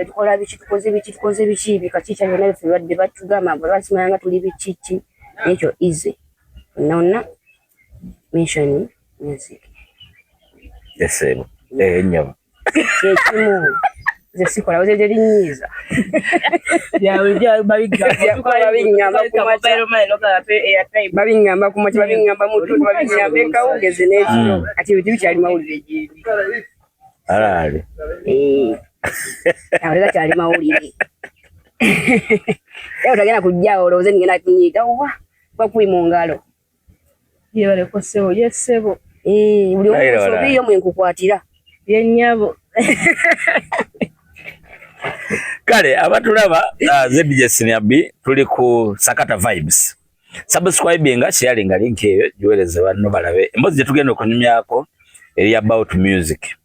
tukola biki tukoze biki bikachicha byonna ffe badde batugamba basimanga tuli biki ekyo easy nonna mention music yesebo nyama ekimu ze sikola oze linyiza babingamba kumachi babingamba mutu babingamba ekawugeze n'ekiro ati bitu bikyali mawulire gyebi alali awulira kyali mawulire leo tagenda kujja olowooze nigenda kunyiita wa bakui mu ngalo yebaleko sebo yesebo buli omusobiyo mwenkukwatira yennyabo kale abatulaba ZJ Senior B tuli ku Sakata Vibes. Subscribinga sharinga link eyo juweleze banno balabe embozi gye tugenda okunyumyako eri about music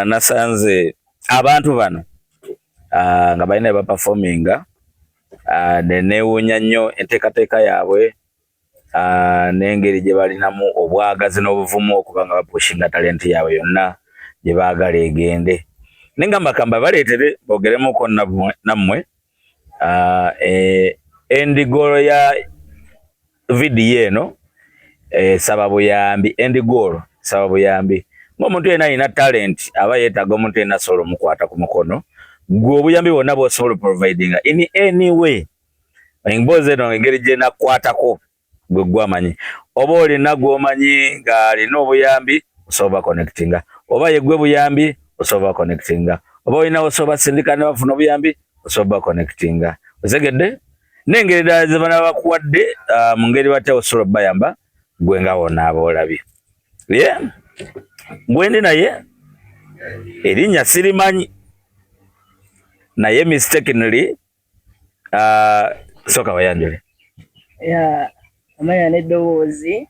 nasanze abantu bano nga balina ba performinga nenewunya nnyo enteekateeka yaabwe n'engeri gye balinamu obwagazi n'obuvumu okuba nga bapushinga talenti yaabwe yonna gye baagala egende nengamba kamba baleetere bogeremuko nammwe endigolo ya video eno sababu yambi endigolo sababu yambi ng'omuntu yenna alina talent aba yeetaaga omuntu yenna asobola omukwata ku mukono gwe obuyambi bwonna bw'osobola providinga in any way emboozi eno engeri gye nakwatako gwe gwamanyi oba olina gw'omanyi ng'alina obuyambi osobola connectinga oba ye gwe buyambi osobola connectinga oba olina osobola sindika ne bafuna obuyambi osobola connectinga osegedde n'engeri ddala ze bana bakuwadde mu ngeri batya osobola bayamba gwe nga wonna aba olabye gwendi naye erinnya sirimanyi naye mistakenly soka wayanjule amanya n'eddoboozi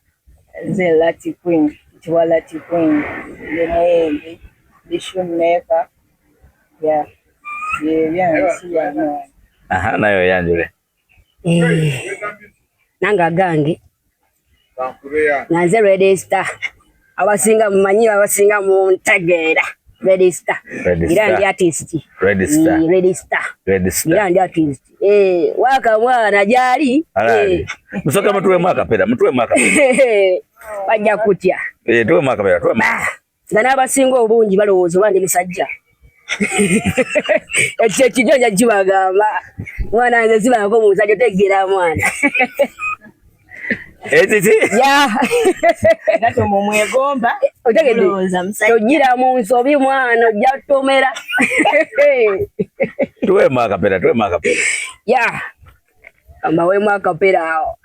nze Lati Queen kitibwa Lati Queen ye muyimbi dishumeka byansi yano nayo oyanjule nanga gange nanze Red Star abasinga mumanyi abasinga muntegeera Red Star era ndi artist Red Star era ndi artist waka mwana jali musoka mtuwe mwaka pera bajja kutya tuwe mwaka pera ngana abasinga obungi balowooza oba ndi musajja ekyo kijonja kibagamba mwana nze sibako musajja tegeera mwana gato mumwegomba tojira mu nsobi mwana ojja tomera tuwe mwaka pera ambawe mwaka pera awo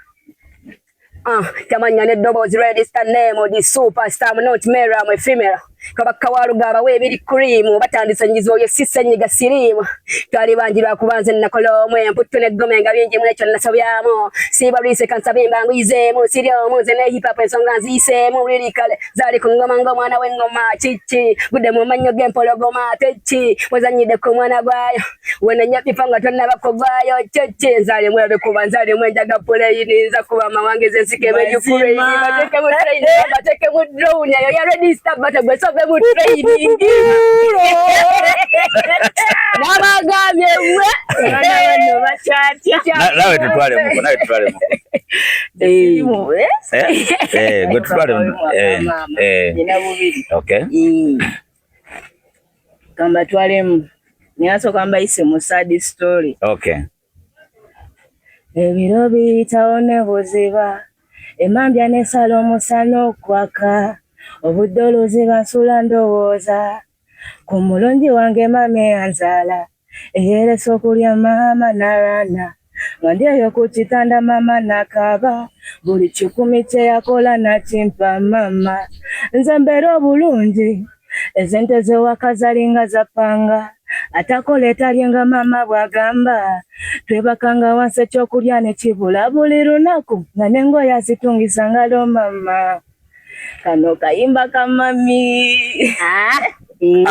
tamanya n'eddoboozi Red Star name the superstar not male I'm a female kabaka walugaba webiri cream batandise nyizo ye sisenyiga sirimu twali banji bakubanze nakola omwe mputu ne gomenga bingi mwecho nasobyamo sibalise kansabimba ngizemu siryo muze ne hip hop ensonga nzisemu lirikale zali kungoma ngoma wengoma chichi gude mu manyo gempolo goma techi wazanyide ku mwana gwayo wena nyapi panga tonna bakogwayo chichi zali mwebe kubanzali mwenjaga pole yiniza kuba mawangeze sikebe yukure bateke mu drone yo ya Red Star batagwe sobe mu training nabagamye we bano bachatya nawe tutwale muko gwe tutwale ina bubiri okay kamba twalemu nyaso kamba ise mu sad story okay ebiro bitaone buziba emambya ne salomo sano kwaka obudolozi bansula ndowooza ku mulonji wange mame anzala eyereso okulya mama narana ngandyayo ku kitanda mama nakaba buli kikumi kye yakola nakimpa mama nze mbeera obulungi ezente zewaka zalinga zapanga atakola etalyenga mama bwagamba twebakanga wansi ekyokulya ne kibula buli lunaku nga n'engoye azitungisa ngalo mama kano kayimba kamami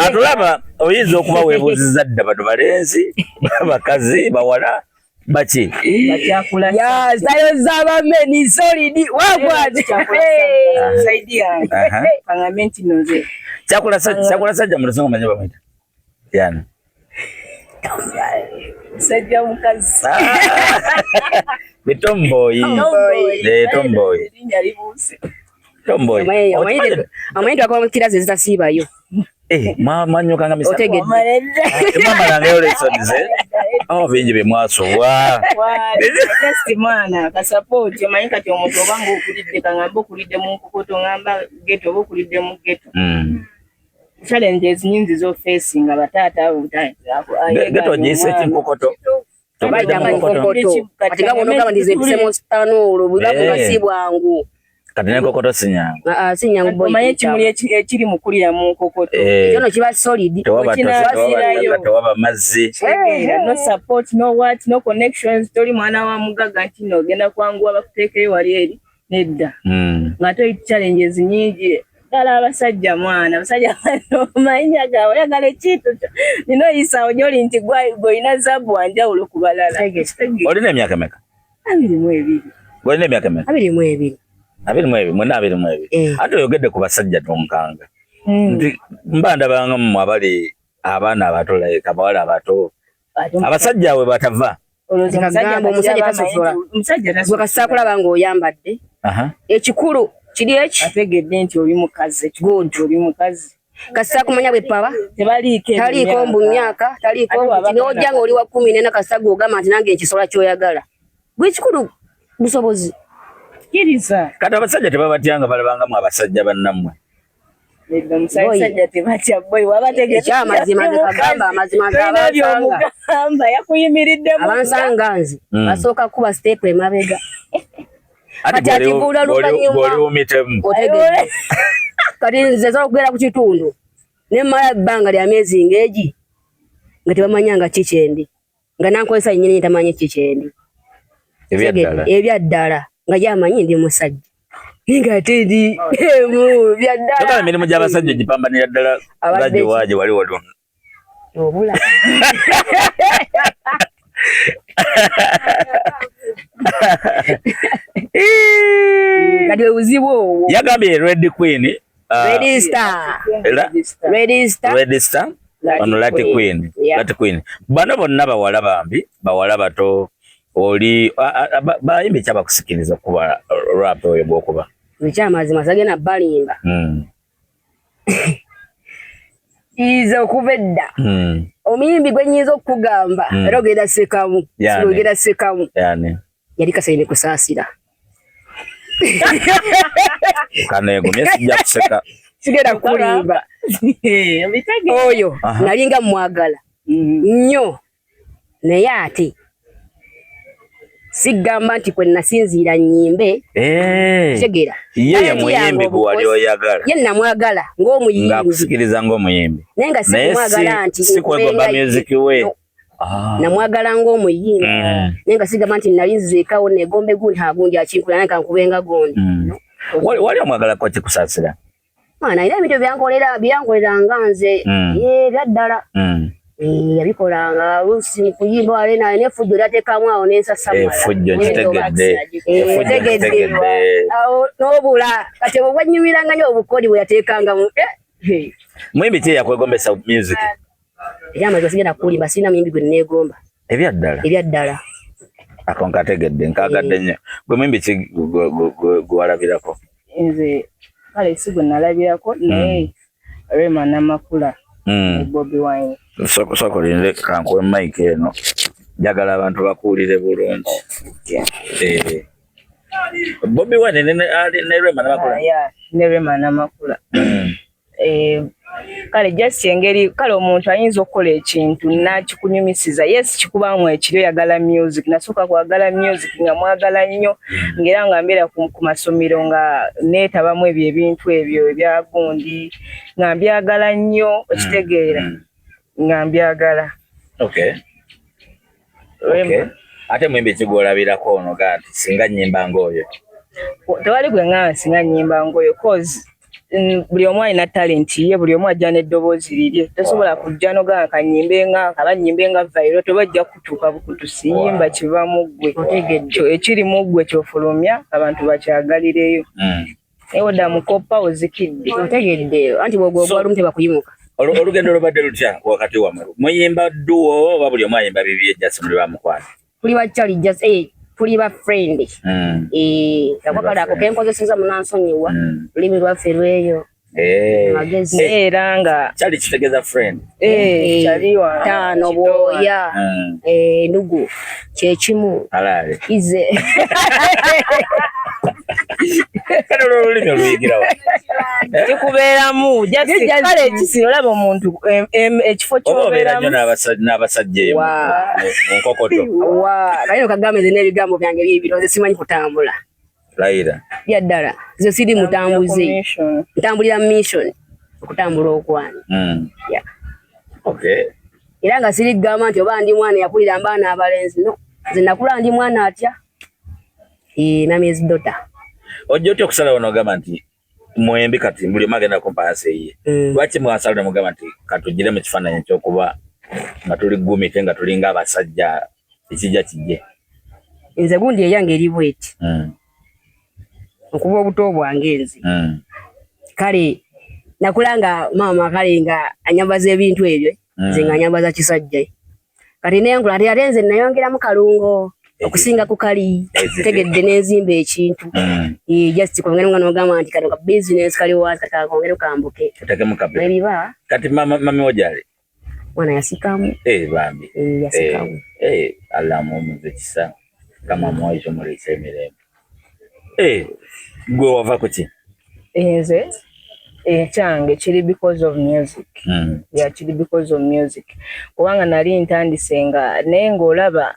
atulaba oyinza okuba weebuuziza dda bano balenzi bakazi bawala baki bakyakula zayo z'abameni solidi wagwazi saidi yange pangamenti noze Chakula sajja mlosongo manya bamwita. Yani. Sajja mukazi. Tomboy. Tomboy. Tomboy. Amwenda kwa kirazi zitasibayo. Manyo kanga misa. Otegedde. Mama lange ole sonze. Bingi bemwasuwa. Testimana ka support manyika kyo omuntu obanga okulidde kangamba okulidde mu nkokoto ngamba ghetto okulidde mu ghetto. Challenges nyingi zo facing abataata abo ghetto nyise kinkokoto. Tobaidanga nkokoto. Katika monoga ndize bisemo stano olubulamu basibwangu. Katene kokoto sinyangu. Sinyangu boy. Manye kimuli ekiri mukulira mu nkokoto. Kyono kiba solid. Tewaba mazzi. No support, no what, no connections. Toli mwana wa mugaga nti no genda kwangu abakuteekeyo wali eri nedda. Nga to challenges nyingi. Dala abasajja mwana, abasajja bano manya gawe yagala ekintu. Nino isa onyoli nti goina zabu wanja ulo kubalala. Olina emyaka meka? 22. Olina emyaka meka? 22. 22. Ate oyogedde ku basajja tonkanga. Nti mbanda banga mu abali abaana abato like abawala abato. Abasajja we batava. Omusajja tasosola. Omusajja tasosola kasakula bango oyambadde. Ekikulu kiri eki ategedde nti oli mukazi ekigodi oli mukazi kasa kumanya bwe paba taliko mbu myaka taliko kinojja ng'oli wa 14 kasago ogamba nti nange ekisola kyoyagala gwe kikulu busobozi kiriza kati abasajja tebabatyanga balabangamu abasajja bannammwe omusajja tebatya boy wabategedde amazima gakagamba amazima gabasanga yakuyimiridde abansanga nzi basooka kuba step emabega ati bwoli umitemu kati nze nsobola okugenda ku kitundu ne mmala ebbanga lya myezi ng'egi nga tebamanyanga kikyendi nga nankozesa nnyini tamanyi kikyendi ebyaddala nga gyamanyi ndi musajja nga ate ndi byaddala emirimu gy'abasajja gipambanira ddala gagiwaaje wali walungi obula kati obuzibu obwo yagambye Red Queen Red Star ono Lat Queen bano bonna bawala bambi bawala bato oli bayimbi kyabakusikiriza okuba rap oyo bwokuba ekyamazima sagenda balimba iza okuva edda omuyimbi gwe nnyinza okugamba era ogenda sekamu ogenda sekamu yali Kasaine kusaasira kaneegumye sijja kuseka sigenda kulimba oyo nalinga mwagala nnyo naye ate sigamba nti kwe nasinziira nnyimbe tegera ye muyimbi gwe wali oyagala ye namwagala ng'omuyimbi ng'akusikiriza ng'omuyimbi naye nga simwagala nti sikwegomba music we namwagala ng'omuyimbi naye nga sigamba nti nali nzikawo negombe gundi agundi akinkula naye kankubenga gundi wali omwagalako kikusaasira mwana era ebintu byankoleranga nze byaddala yabikolanga oluusi mu kuyimba wale naye n'effujjo lyateekamu awo n'ensasamala effujjo kitegedde n'obula kati obwanyumiranga nnyo obukoli bwe yateekangamu muyimbi ki yakwegombesa music ebyamazima sigenda kulimba sirina muyimbi gwe neegomba ebyaddala ako nkategedde nkagadde nnyo gwe muyimbi ki gwe walabirako nze kale si gwe nalabirako naye Rema Namakula Bobi Wine sokolinde kankuwe mike eno njagala abantu bakuulire bulungi Bobi Wine ne Rema Namakula ne Rema Namakula kale just engeri kale omuntu ayinza okukola ekintu nakikunyumisiza yes kikubamu ekiri oyagala music nasooka kwagala music nga mwagala nnyo ngera nga mbeera ku masomero nga neetabamu ebyo ebintu ebyo ebyagundi nga mbyagala nnyo okitegeera nga mbyagala ate mwimbi kigolabirako ono ga nti singa nnyimba ng'oyo tewali gwe nga singa nnyimba ng'oyo cause buli omu alina talent ye buli omu ajja n'eddoboozi lirye tosobola kujja nogaa kanyimbenga kabanyimbenga vairo tobajja kutuuka bukutusi yimba kiva mu ggwe ekiri mu ggwe kyofulumya abantu bakyagalireyo Ewoda mukopa ozikidde. Otegedde anti bwogwa lumuteba kuyimuka. Olugendo lubadde lutya wakati wa muyimba duo oba buli omu ayimba bibye just muli bamukwano? Kuli bachali just kuli ba friend. Kakwakala ako kenkozeseza munansonyiwa. Lulimi lwaffe lweyo. Magezi era nga chali kitegeza friend. Chaliwa tano boya. Ndugu kyekimu. Alale. Ize. Kale olulimi oluyigira wa. Kikubeeramu just kale ekisiro laba omuntu ekifo kyobeeramu n'abasajja mu nkokoto. Naye kagambe ze n'ebigambo byange by'ebiroze simanyi kutambula. Laira. Byaddala zo sidi mutambuzi. Ntambulira mission okutambula okwani. Okay. Era nga siri gamba nti oba ndi mwana yakulira ambaana abalenzi no. Nze nakula ndi mwana atya. Namyezi dota. Ojja otya okusalawo n'ogamba nti mwembi kati buli magenda kumpaasa ye. Lwaki mwasalawo n'omugamba nti katugire mu kifaananyi ky'okuba nga tuli gumite nga tulinga abasajja ekijja kijje? Nze gundi eyange eri bweti. Okuba obuto bwange nze. Kale nakulanga maama kale nga anyambaza ebintu ebyo nze nga anyambaza kisajja. Kati nenkula ate nze nayongeramu kalungo. Okusinga ku kali tegedde n'enzimba ekintu just kwongera nga n'ogamba nti kano ka business kali wazi kati akongera kambuke otekemu kabe ebiba kati mami wajale mwana yasikamu bambi yasikamu alamu muze kisa kama mwajo mulise emirembe gwe wava kuki nze change kiri because of music kiri because of music kubanga nali ntandise nga naye ngolaba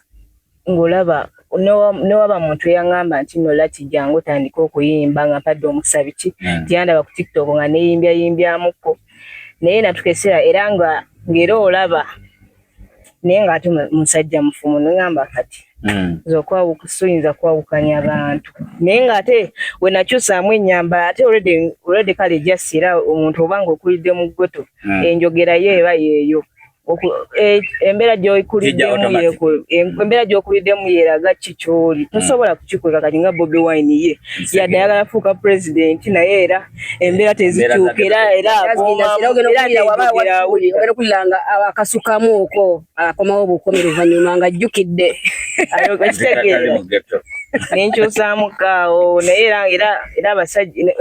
nowaba muntu yangamba nti no lati jangu tandika okuyimba nga padde omusabiki tyandaba ku TikTok nga neyimbyamuko naye natukesera era nga ngera olaba naye nga ate musajja mufumu nogamba kati zokwawukuyinza kwawukanya abantu naye nga ate we nakyusaamu ennyamba ate already kale jasira omuntu obanga okulidde mu ggoto enjogera ye eba yeeyo embera gy'okuliddemu yeraga kikyoli tosobola kukikweka kati nga Bobi Wine ye yadde ayagala fuuka president naye era embera tezikyuka era okulanga akasukamu okwo akomawo bukomi luvannyuma nga ajjukidde nenkyusaamu kaawo naye era abasajja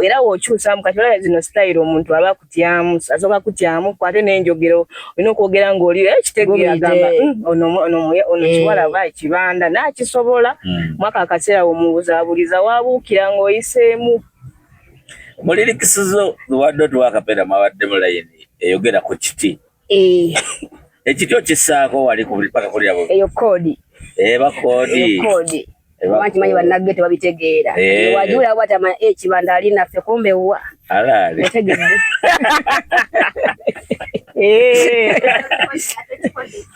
era w'okyusaamu kati olaba zino style omuntu aba akutyamu asooka kutyamu kwate n'enjogero olina okwogera ng'oli ekitegeera gamba ono kiwala ba ekibanda naakisobola mwaka akaseera w'omubuzaabuliza waabuukira ng'oyiseemu mulirikisizo wadde otuwakapera mwawadde mu layini eyogera ku kiti ekiti okissaako wali paka kulira eyo koodi bakoodi manyi bannagge tebabitegeera wajula bwata ekibanda ali naffe kumbe wa alale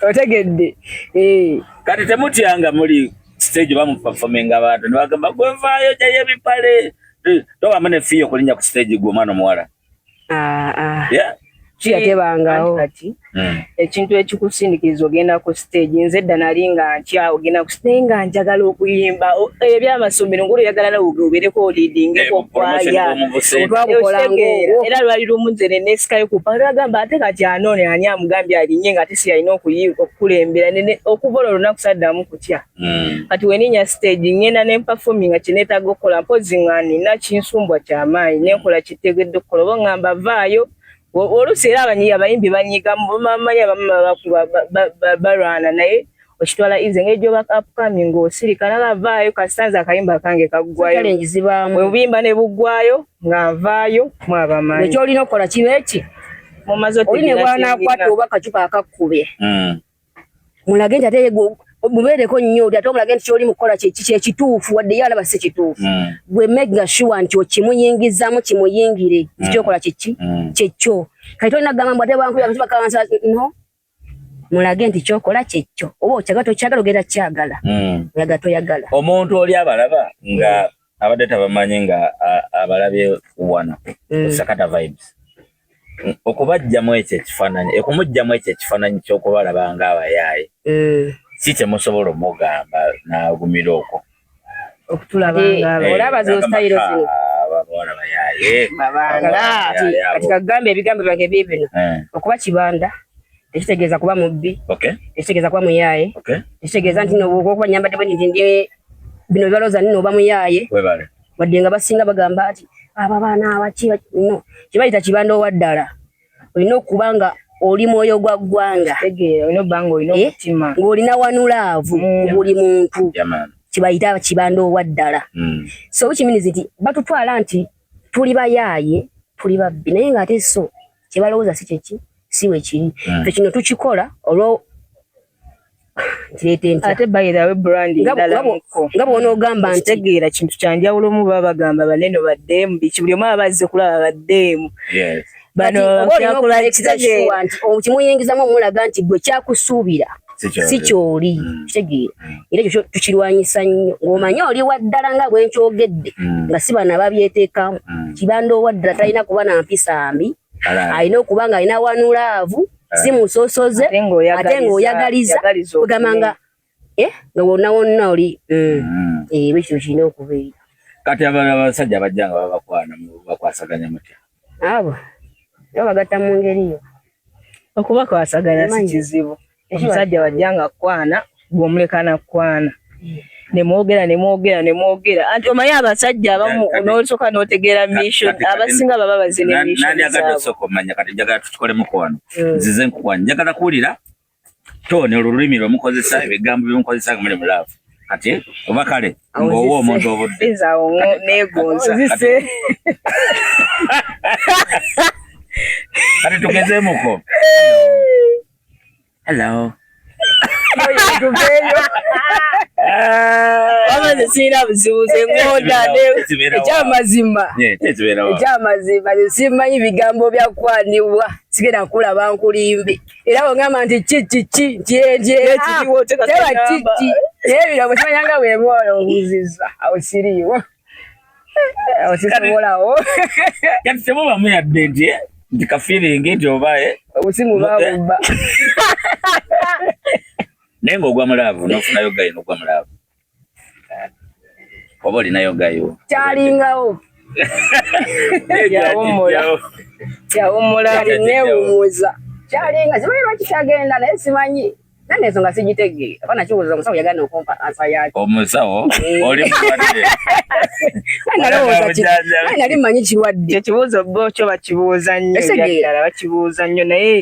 otegedde kati temutyanga muli stage bamuperforming abantu nibagamba gwevaayo jayo ebipale tobamu ne fiyo okulinnya ku stage gwe omwana omuwala kiyatebangawo ekintu ekikusindikiza ogenda ku stage nze dda nali nga ntya ogenda ku stage nga njagala okuyimba ebyamasomero ngulu oyagala nawe obeereko olidingeko kwaya era lwali lumu nze neneesikayo kupagamba ate kati anoone ani amugambye alinnye nga ate si alina okukulembera okuva olwo olunaku saddamu kutya kati weninya stage ngenda nempafominga kyeneetaaga okukola mpozi nga nina kinsumbwa kyamaanyi nenkola kitegedde okukola oba ngamba vaayo oluusi era abayimbi banyigamu bamanyi abamu balwana naye okitwala ize ng'egyoba upcoming ng'osirika nagavaayo kasitanza akayimba kange kaggwayo bwebuyimba ne buggwayo nga nvaayo mwabamanyi ekyolina okukola kiba eki mumaze oline bwanakwata oba kacupa akakkube mulage nti ate mubeereko nnyo ate omulage nti kyoli mukukola kyekituufu wadde ye alaba si kituufu gwe mega sure nti okimuyingizamu kimuyingire kikyokola kyekyo kati tolina kugamba mbu ate bankuya kacupa kansa no mulage nti kyokola kyekyo oba okyagala tokyagala ogenda kyagala oyagala toyagala omuntu oli abalaba nga abadde tabamanyi nga abalabye wano Sakata Vibes okubajjamu ekyo ekifaananyi okumugjamu ekyo ekifaananyi ky'okubalaba ng'abayaaye si kyemusobola omugamba n'agumira okwo okutulaba ng'abo olaba zo style zino bawala bayaye babanga katika gambe ebigambo byange bibino okuba kibanda tekitegeeza kuba mubbi tekitegeeza kuba muyaye tekitegeeza nti nokuba nyambadde bwe ndi bino byalooza nino oba muyaye wadde nga basinga bagamba nti aba baana abaki no kibayita kibanda owaddala olina okuba nga oli mwoyo gwa ggwanga olina obanga olina omutima ng'olina wanulaavu buli muntu kibayita kibanda owaddala so kiminizi nti batutwala nti tuli bayaaye tuli babbi naye ng'ate so kyebalowooza si kyeki si wekiri fe kino tukikola olwo kireete ntya ate bayirawe brandi nga bw'onoogamba nti tegeera kintu kyanjawulo mu baba bagamba banene baddeemu biki buli omu abazze kulaba baddeemu bano kimuyingizamu omulaga nti gwe kyakusuubira si kyoli kitegeera era ekyo tukirwanyisa nnyo ng'omanye oli waddala nga bwenkyogedde nga si bana babyeteekamu kibanda owaddala talina kuba na mpisa mbi alina okuba nga alina wanulaavu si musosoze ate ng'oyagaliza kugamba nga nga wonna wonna oli ekyo kirina okubeera kati abasajja abajja nga babakwana bakwasaganya mutya abo bagatta mu ngeriyo okubakwasaganya si kizibu omusajja wajja nga kwana gw'omuleka nakwana nemwogera anti omanyi abasajja abamu n'osooka n'otegeera mission abasinga baba bazine mission nani agadde osooka omanya kati njagala tukikolemu wano nzize nkukwanya njagala kuwulira tone olulimi lwemukozesa ebigambo byemukozesa nga muli mulaavu kati oba kale ng'owa omuntu obudde awo neegonza kati tugezeemuko hello amaze sirina buzibuze ngonda ekyamazima simanyi bigambo byakwanibwa sigenda kulaba nkulimbe era bwongamba nti kiki teba kiki ebiro bwesimanyanga bwemwola obuziza awo siriiwo awo sisobolawo kati temubamu yadde nti kafiringi nti obaye obusimu babubba naye ng'ogwa mulaavu n'ofunayo gayo n'ogwa mulaavu oba olinayo gayo kyalingawo yawummula neewumuza kyalinga simanyi lwaki kyagenda naye simanyi naneensonga sigitegeera aba nakibuuza omusawo yagana okumpa ansa yaki omusawo oli mulwadde nali mmanyi kirwadde ekibuuzo bo kyo bakibuuza nnyo ddala bakibuuza nnyo naye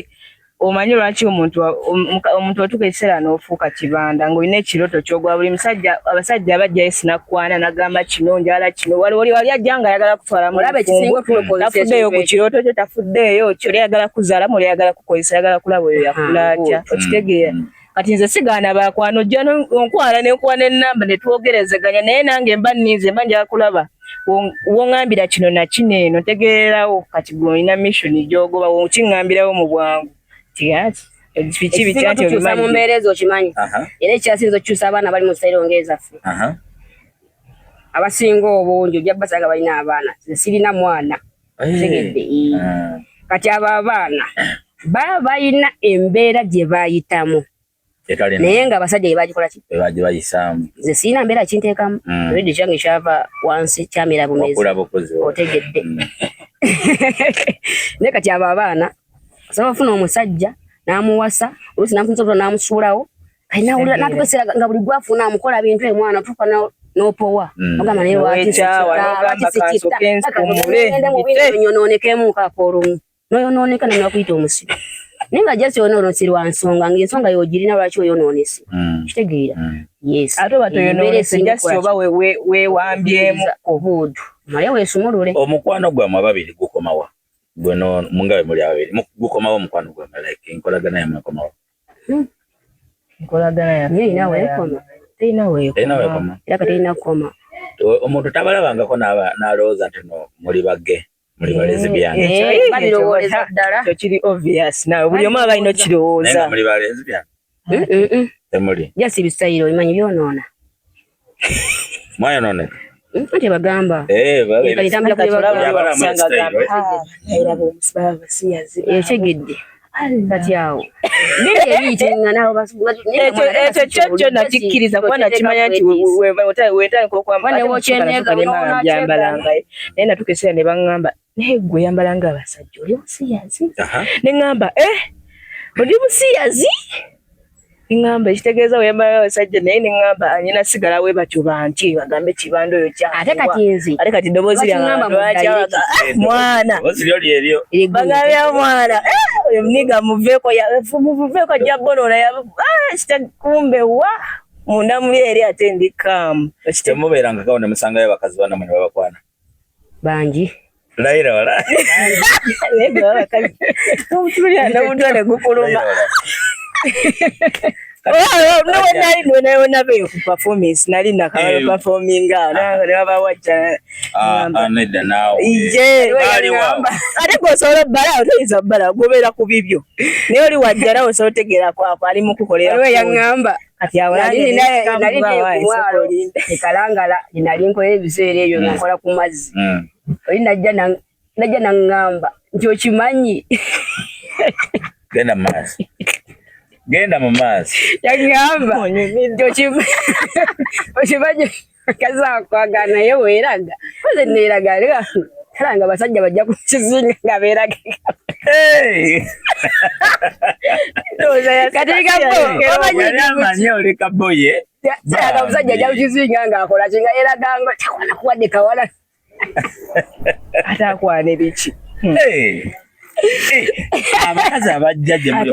omanyi lwaki omuntu otuuka ekiseera n'ofuuka kibanda ng'olina ekiroto ky'ogwa buli musajja abasajja abajjayo sinakwana nagamba kino njala kino wali ajja nga ayagala kutwalamu tafuddeeyo ku kiroto kyo tafuddeeyo kyoli ayagala kuzaalamu oli ayagala kukozesa ayagala kulaba oyo yakula atya okitegeera kati nze sigaana bakwano ojja onkwala nenkuwa n'ennamba ne twogerezeganya naye nange mba nninze mba njala kulaba wongambira kino na kino eno ntegeererawo kati gwe olina mission gy'ogoba wokiŋŋambirawo mu bwangu biki bikyati obimanyi mu mbeera ezo okimanyi era ekyasinza okukyusa abaana bali mu ssairo ng'ezaffe abasinga obungi ojja basanga balina abaana sirina mwana tegedde kati abo abaana baba balina embeera gye bayitamu naye nga abasajja ye bagikola ki bayisaamu nze sirina mbeera kinteekamu redi kyange kyava wansi kyamera bumezi otegedde naye kati abo abaana asaba ofuna omusajja n'amuwasa oluusi namufunisa n'amusuulawo natugesera nga buli gwafuna amukola bintu emwana tuuka n'opowa ogamba naye lwakiyonoonekemu kaakolumu noyonooneka nemwakuyita omusiru naye nga jasi yonoonese lwa nsonga ng'ensonga yogirina lwaki oyonoonese kitegeera yes ate oba toyonoonese jasi oba weewambyemu obuudu naye weesumulule omukwano gwammwe ababiri gukomawa gwe mungabe muli ababiri gukomawo omukwano gwammwe like enkolagana yammwe ekomawo enkolagana yammwe erina weekoma terina weekoma era katerina kukoma omuntu tabalabangako n'alowooza nti no muli bagge muli balezi byange babirowooleza ddala kyo kiri obvious nawe buli omu aba alina okirowooza muli balezi byange temuli jasi bisayiro imanyi byonoona mwayonooneka nti bagamba ekyegedde kati awo nini ebitinga nawo basubati ekyo nakikiriza kuba nakimanya nti wetandika okwambala byambalanga naye natukesera ne baŋŋamba naye gwe yambalanga abasajja oli musiyazi ne ŋŋamba oli musiyazi ngamba ekitegeeza weyambala abasajja naye ne ŋŋamba anyina sigala we batyo banti bagambe kibanda oyo ate kati ddoboozi lyange mwana bagambya mwana oyo muniga muveeko ajja bonona kitakumbe wa munda muli eri ate ndikaamu temubeerangakawo ne musangayo bakazi bana mwe ne babakwana bangi layira wala omutulya n'omutwe ne gukuluma nabeyo ku performance nali nakala performinga nabawajja nedda naawe ate gwosobola obbala toyinza obbala gobeera ku bibyo naye oli wajja nawe osobola otegeera kwako ali mukukolera yaŋŋamba kati nali kumwalo ekalangala nali nkola ebiseera ebyo nga nkola ku mazzi oli najja naŋŋamba nti okimanyi genda mu maaso yaŋŋamba okimanyi akazi akwagala naye weeraga koze neeraga kala nga abasajja bajja ku kizinga nga beeraga kateekamanyi oli kaboye aga omusajja ajja ku kizinga ng'akola kinga yeeraganga takwana kuwadde kawala ate akwana ebiki abakazi abajja gye muli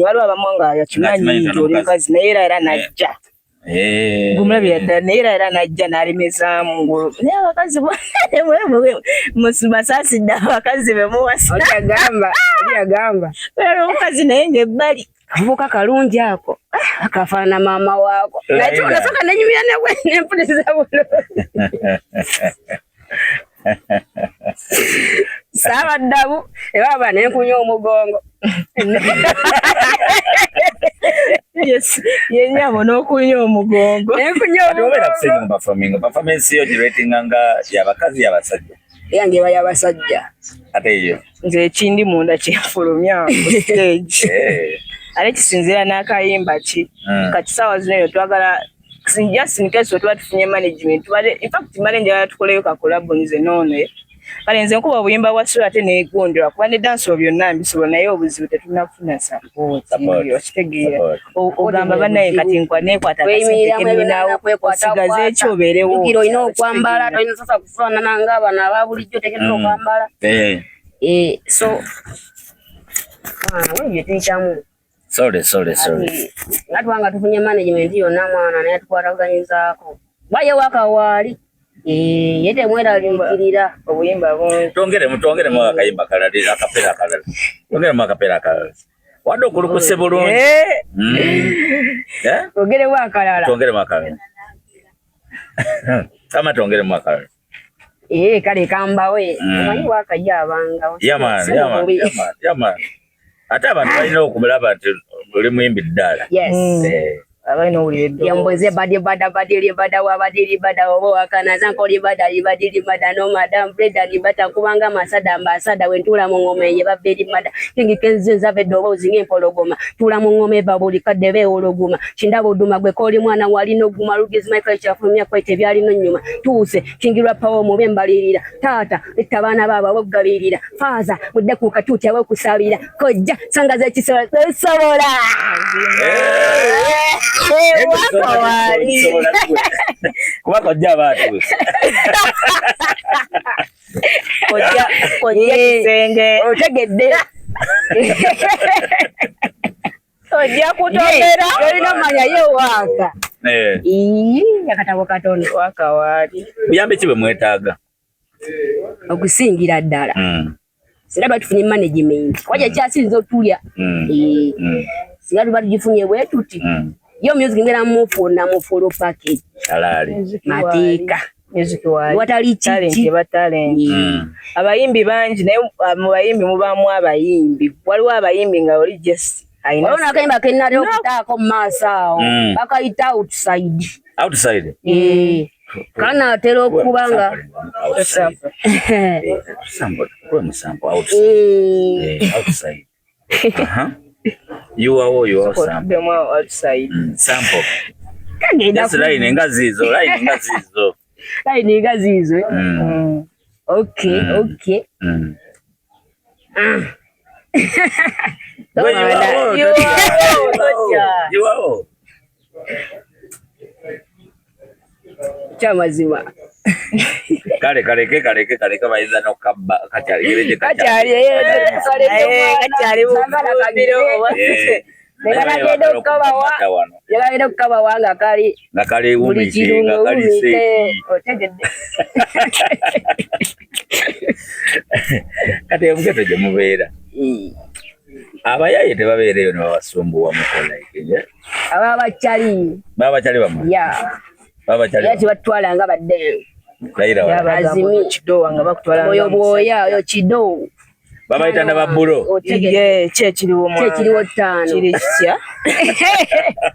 waliwo abamu nga yakimanyi nti oli mukazi naye era najja gumulabira ddala naye era najja n'alemezaamu ngulu naye abakazi musaasidde abakazi bemuwasa yagamba omukazi naye ng'ebbali kavubuka kalungi ako akafaana maama waako naye nasooka nenyumira nempuliriza bulungi saabaddamu ebaba nenkunya omugongo yenyabo n'okunya omugongo performance yo giratinga nga yabakazi yabasajja yange eba yabasajja ate yo nze ekindi munda kyenfulumya ku stage ate kisinziira n'akayimba ki kati saawa zino eyo twagala just in case tuba tufunye management in fact manager tukoleyo kakolabo nze noono kale nze nkuba obuyimba bwa sula ate neegondera kuba ne dance byonna mbisobola naye obuzibu tetunafuna support okitegeera ogamba bannaye kati neekwata kaseeminawo osigaze ekyo obeerewo olina okwambala tolina sasa kufaanana ng'abano aba bulijjo tekedde okwambala so ebyo tuyitamu sorry nga tubanga tufunye management yonna mwana naye tukwataganyizaako bayewo akawaali ye temweraliikirira obuyimba bungi tongeremu akayimba kalala akapera akalala tongeremu akapera akalala wadde okulukuse bulungi tongeremu akalala kama tongeremu akalala kale kambawe omanyi wakajja abangawo yaman ate abantu balina okumulaba nti oli muyimbi ddala abaina owulira yambweze badibada wabadibada oba wakanaza nkolibadalibadilibada no madam breda libata kubanga masada ambasada wentula mu ngoma ye babedibada kingi kenzenza vedoba uzinge empologoma tula mu ngoma babuli kadde beologuma kindabo duma gwe koli mwana wali no guma rugiz michael chafumya kwete byali no nyuma tuse kingirwa pawo mu bembalirira tata etabana baba bogalirira faza mudde ku katuti awe kusabira kojja sangaza kisobola kuba kojja abantu kojja kisenge otegedde ojja kutogera olina manya ye waka yakatabo katono waka waali buyambe ki bwe mwetaaga okusingira ddala singa tuba tufunye management wajja kyasinza otulya singa tuba tugifunye bwe tuti yo music ngera mufuna mufolo package alali mateeka music wali watali talent batalent abayimbi bangi naye mu bayimbi mubamu abayimbi waliwo abayimbi nga oli just olona akayimba kenate okutaako mu maaso awo bakayita outside kana atera okubanga sample outside. You are outside. Sample. That's line ngazizo. Line ngazizo. Okay. You are. Chamazima. Kale baiza no kabba kachali yagenda okukaba wanga kali umishe ngakali seki kati mgeto je mubeera abayaye tebabeereyo n'abasumbuwa mukola ikije ababachali bamu yati batwala nga badde azimi kidowa nga bakutwala oyo boya oyo kido babayita na babbulo kiriwo 5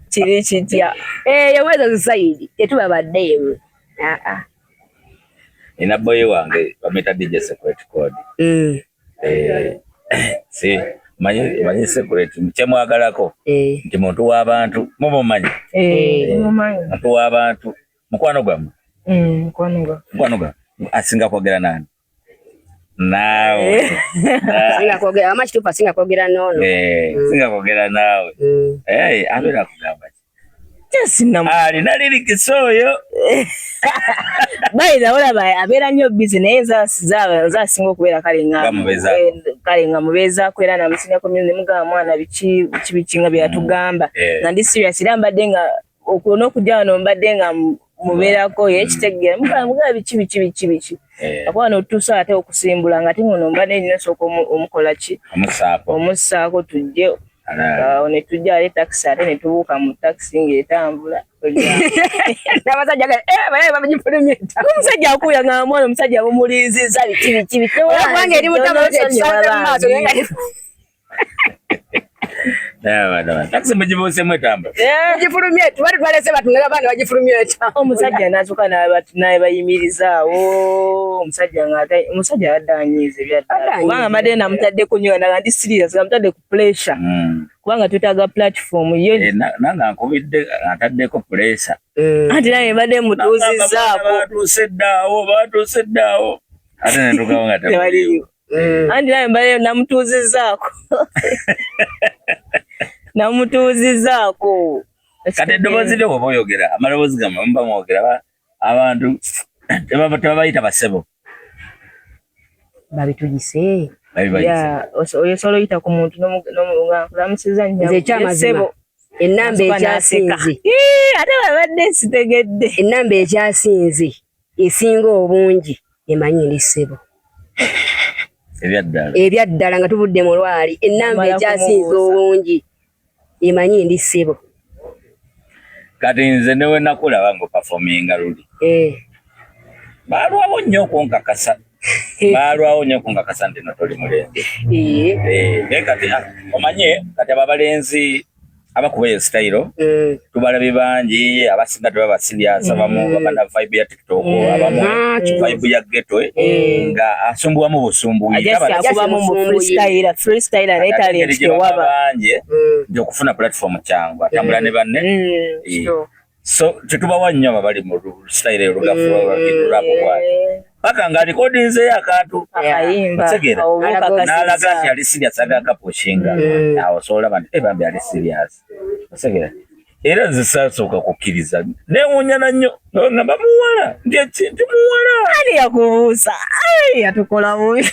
kiri kitya yomwezo Saidi tetuba badde ina boye wange bameta DJ Secret Code si manyi Secret mchemwagalako nti muntu w'abantu mumanyi muntu w'abantu mukwano gwamu mukwano gwa asinga kwogera nani nawe singa kwogera amachitupa asinga kwogera nono singa kwogera nawe abera kugamba ali naliri kisoyo bayiza olaba abeera nnyo busy naye zasinga okubeera kale nga mubeeza kwera na musina community mugamba mwana biki nga byatugamba nga ndi serious era mbadde nga okuno okujja wano mbadde nga mubeerako yekitegera mugamba biki akuba n'otuusa ate okusimbula nga ate ngono mbadde nnyo sooka omukola ki omussaako tujje ne tujja ale taxi ate ne tubuuka mu taxi ng'etambula n'abasajja omusajja akuya nga mwana omusajja bumuliizizza biki kubanga eri mutamaaso taxi mugibuusemu etambula mugifulumye tubali twalese batunera abaana bagifulumye eta omusajja n'atuuka naye bayimirizaawo omusajja yaddanyiiza ebyaddala kubanga mbadde namutaddeko nnyo nga ndi serious namutadde ku pressure kubanga twetaaga platform ye nange ankubidde ataddeko pressure anti naye mbadde mutuuzizzaako batuuse eddawo ate netugawo nga tewaliyo anti naye mbadde namutuuzizzaako kati eddoboozi lyo bwoba oyogera amaloboozi gammwe muba mwogera abantu tebabayita basebo babitugise osobola oyita ku muntu n'okulamusiza nze ekyamazima ennamba ekyasinze ate babadde sitegedde ennamba ekyasinze esinga obungi emanyi ndi ssebo ebyaddala nga tuvudde mu lwali ennamba ekyasinze obungi emanyi ndi ssebo kati nze newe nakulaba nga opafominga luli balwawo nnyo okunkakasa nti no toli mulenzi naye kati omanye kati ababalenzi abakuba eyo sitayiro tubalabe bangi abasinga tebaba serious abamu babana vibe ya TikTok abamu vibe ya ghetto nga asumbuwamu busumbuyi akubamu mu freestyle ne talent tewaba bangi okufuna platform kyangu atambula ne banne so tetubawa nnyo abali mu style olugafu lwabo bwati paka nga recordinze yakatu akayimba n'alaga nti ali serious agakapushinga awo sola bantu bambi ali serious osegera era nze sasooka kukkiriza newunyana nnyo nga bamuwala nti muwala ani yakubuusa yatukola bubi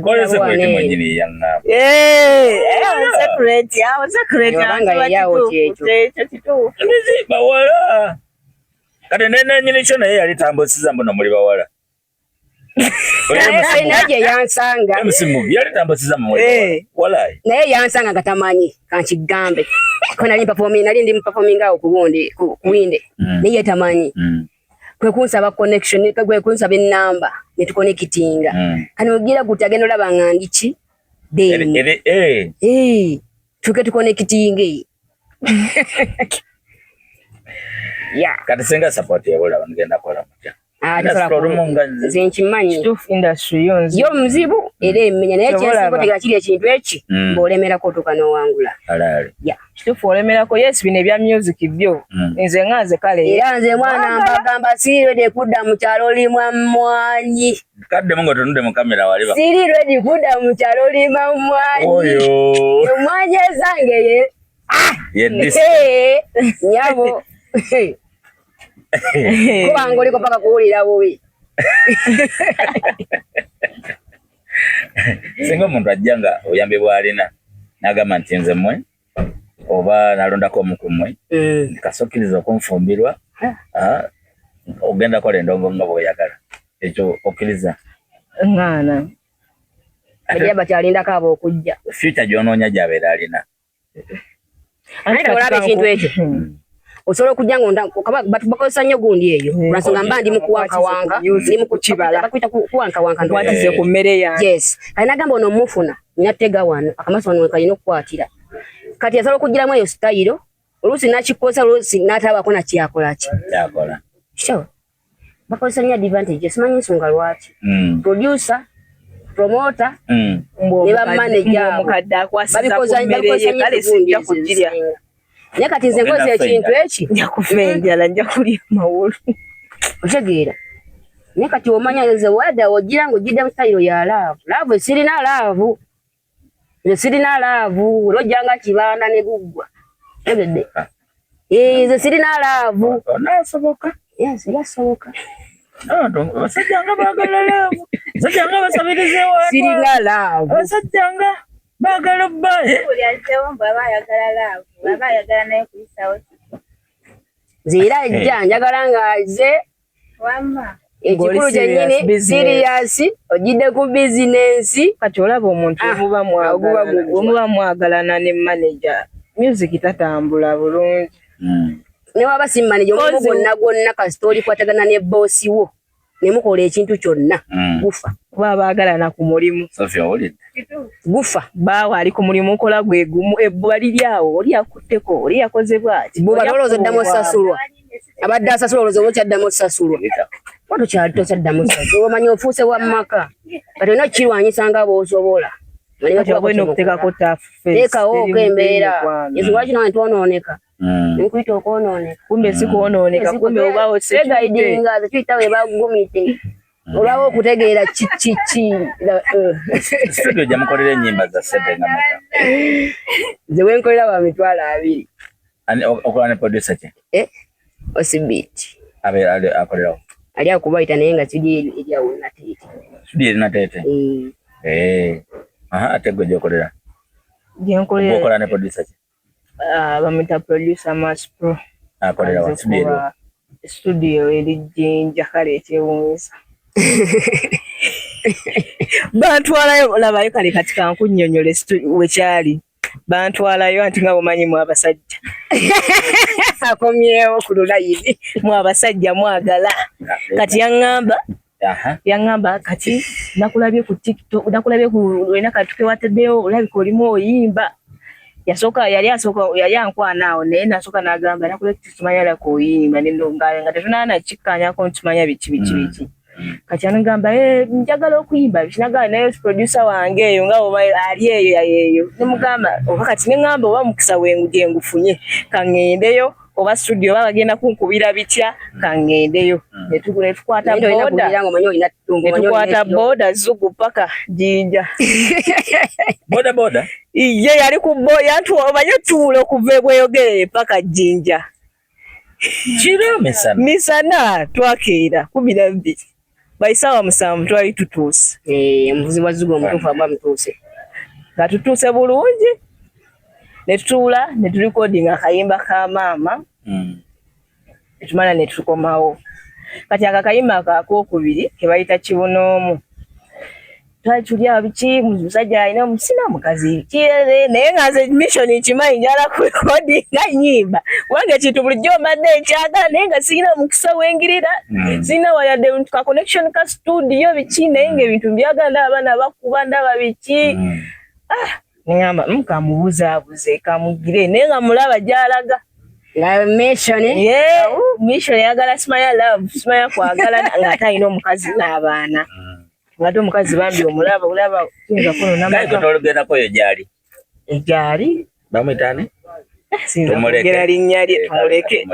kolese kweti mwenyini yanga ndizi bawala kati nenenyini kyo naye yali tambusiza mbuno muli bawala naye yansanga msimugi yali tambusiza muli walayi naye yansanga nga tamanyi kankigambe ko nali ndi performinga awo kuwinde naye tamanyi kwe kunsaba connection kwe kunsaba ennamba ne tuconnectinga kani ogira kuti agenda olaba nga ndiki deni. Tuke tuconnectinge. Yeah. Kati senga support ya bola ngenda kola mutya. Zenchimanyi stuff industry yonzi yo mzibu ere mmenya naye kyensinga tegera kiri ekintu eki ng'olemerako otuuka n'owangula. Yeah. Stuff olemerako yes bino ebya music byo nze ngaze kale era nze mwana mbagamba siri ready kudda mu kyalo limwa mmwanyi kadde mungo tonudde mu kamera wali ba siri ready kudda mu kyalo limwa mmwanyi oyo mmwanyi zange ye nyabo kuba ngoliko paka kuwulira bubi singa omuntu ajjanga oyambe bwalina n'agamba nti nze mmwe oba nalondako omukumwe kasokiriza okunfumbirwa ogenda kola endongo nga bw'oyagala ekyo okkiriza ngana ajja bakyalindako abo okujja future gy'onoonya gy'abeera alina ate olaba ekintu ekyo osobola okujja bakozesa nnyo gundi eyo olwansonga mba ndi mukuwankawanga ndi mukukibala bakwita kuwankawanka nkwatize ku mmere yange yes kali nagamba ono mufuna ninattega wano akamaaso wano kalina okukwatira kati asobola okugiramu eyo sitayiro oluusi nakikosa oluusi n'atabaako nakyakolaki kyakola so bakozesa nnyo advantage simanyi nsonga lwaki producer promoter ne bamanager omukadde akwasiza ku mmere ye kale sijja kugirya naye kati nze nkoze ekintu eki nja kufa enjala nja kulya mawulu otegeera naye kati omanya ze wada ogira ng'ogidda mu sitayiro ya laavu sirina laavu nze sirina laavu olwojjanga kibaana ne guggwa tegedde nze sirina laavu onaasoboka yes yasoboka abasajja nga baagala laavu abasajja nga basabiriza ewaatwa sirina laavu abasajja nga baagala bbaye nze era ajja njagala ng'aze ekikulu kyennyini siriyasi ogidde ku bizinensi kati olaba omuntu omuba mwagalana ne manager music tatambula bulungi ne waba si manager omulimu gwonna kasita olikwatagana ne boosi wo ne mukola ekintu kyonna gufa kuba baagalana ku mulimu gufa baawa ali ku mulimu okola gwe gumu ebbuba liri awo oli akutteko oli yakoze bw'ati buba olowooza oddamu osasulwa abadde asasulwa olowooza oba okyaddamu osasulwa watokyali tokyaddamu osasulwa omanyi ofuuse wa maka kati olina okukirwanyisa nga bw'osobola teekawooko embeera ensonga kino ntwonooneka nkuyita okwonooneka kumbe si kwonooneka kumbe obaawo segaidinga zekiyita we bagumite olwawo okutegeera kiki studio gyamukolera ennyimba za ssente nga meka nze wenkolera wa mitwalo 2 okola ne producer ki osibiti akolerawo ali akubayita naye nga studio eryawo nateete studio erina teete ate gwe gyokolera gyenkolera okola ne producer ki bamwita producer Mass Pro akolerawo studio eri Jinja kale ekyewuunyisa bantwalayo labayo kale kati kankunnyonnyole wekyali bantwalayo anti nga bumanyi mu abasajja akomyewo ku lulayini mu abasajja mwagala kati yaŋŋamba kati nakulabye ku TikTok nakulabye ku lwena katuke wateddeyo olabika olimu oyimba yali ankwanaawo naye nasooka n'agamba nakulabye tumanyala ku oyimba nga tetunaana kikkanyako ntumanya biki kati anagamba njagala okuyimba kinagamba naye producer wange eyo nga oba ali eyo nemugamba oba kati neŋŋamba oba mukisa gye ngufunye kaŋŋendeyo oba studio oba bagenda kunkubira bitya kaŋŋendeyo netukwata boda Zugu paka Jinja boda ye yali ku omanyi otuula okuva bweyogere paka Jinja kiro misana twakeera 12 baisawa 7 twali tutuuse omuvuzi wa Zugu omutuufu aba mutuuse nga tutuuse bulungi netutuula netulikodinga akayimba ka maama netumala netukomawo kati akakayimba akakokubiri kebayita kibunoomu twali tuli awo biki musajja alina omusina mukazi kirere naye nga nze mission nkimanyi njala kurekodinga nnyimba wange kintu bulijjo mbadde nkyagala naye nga sirina omukisa wengirira sirina wayadde ka connection ka studio biki naye ngaebintu mbyagala ndaba abaana bakuba ndaba biki neŋŋamba kamubuzaabuze kamugire naye nga mulaba gy'alaga La mission mission yagala Smile love Smile kwagala ngata ino mukazi n'abaana ngato mukazi bambi omulaba kinga kono namaka tologera ko yajali ejali bamwitane tumuleke linnyali tumuleke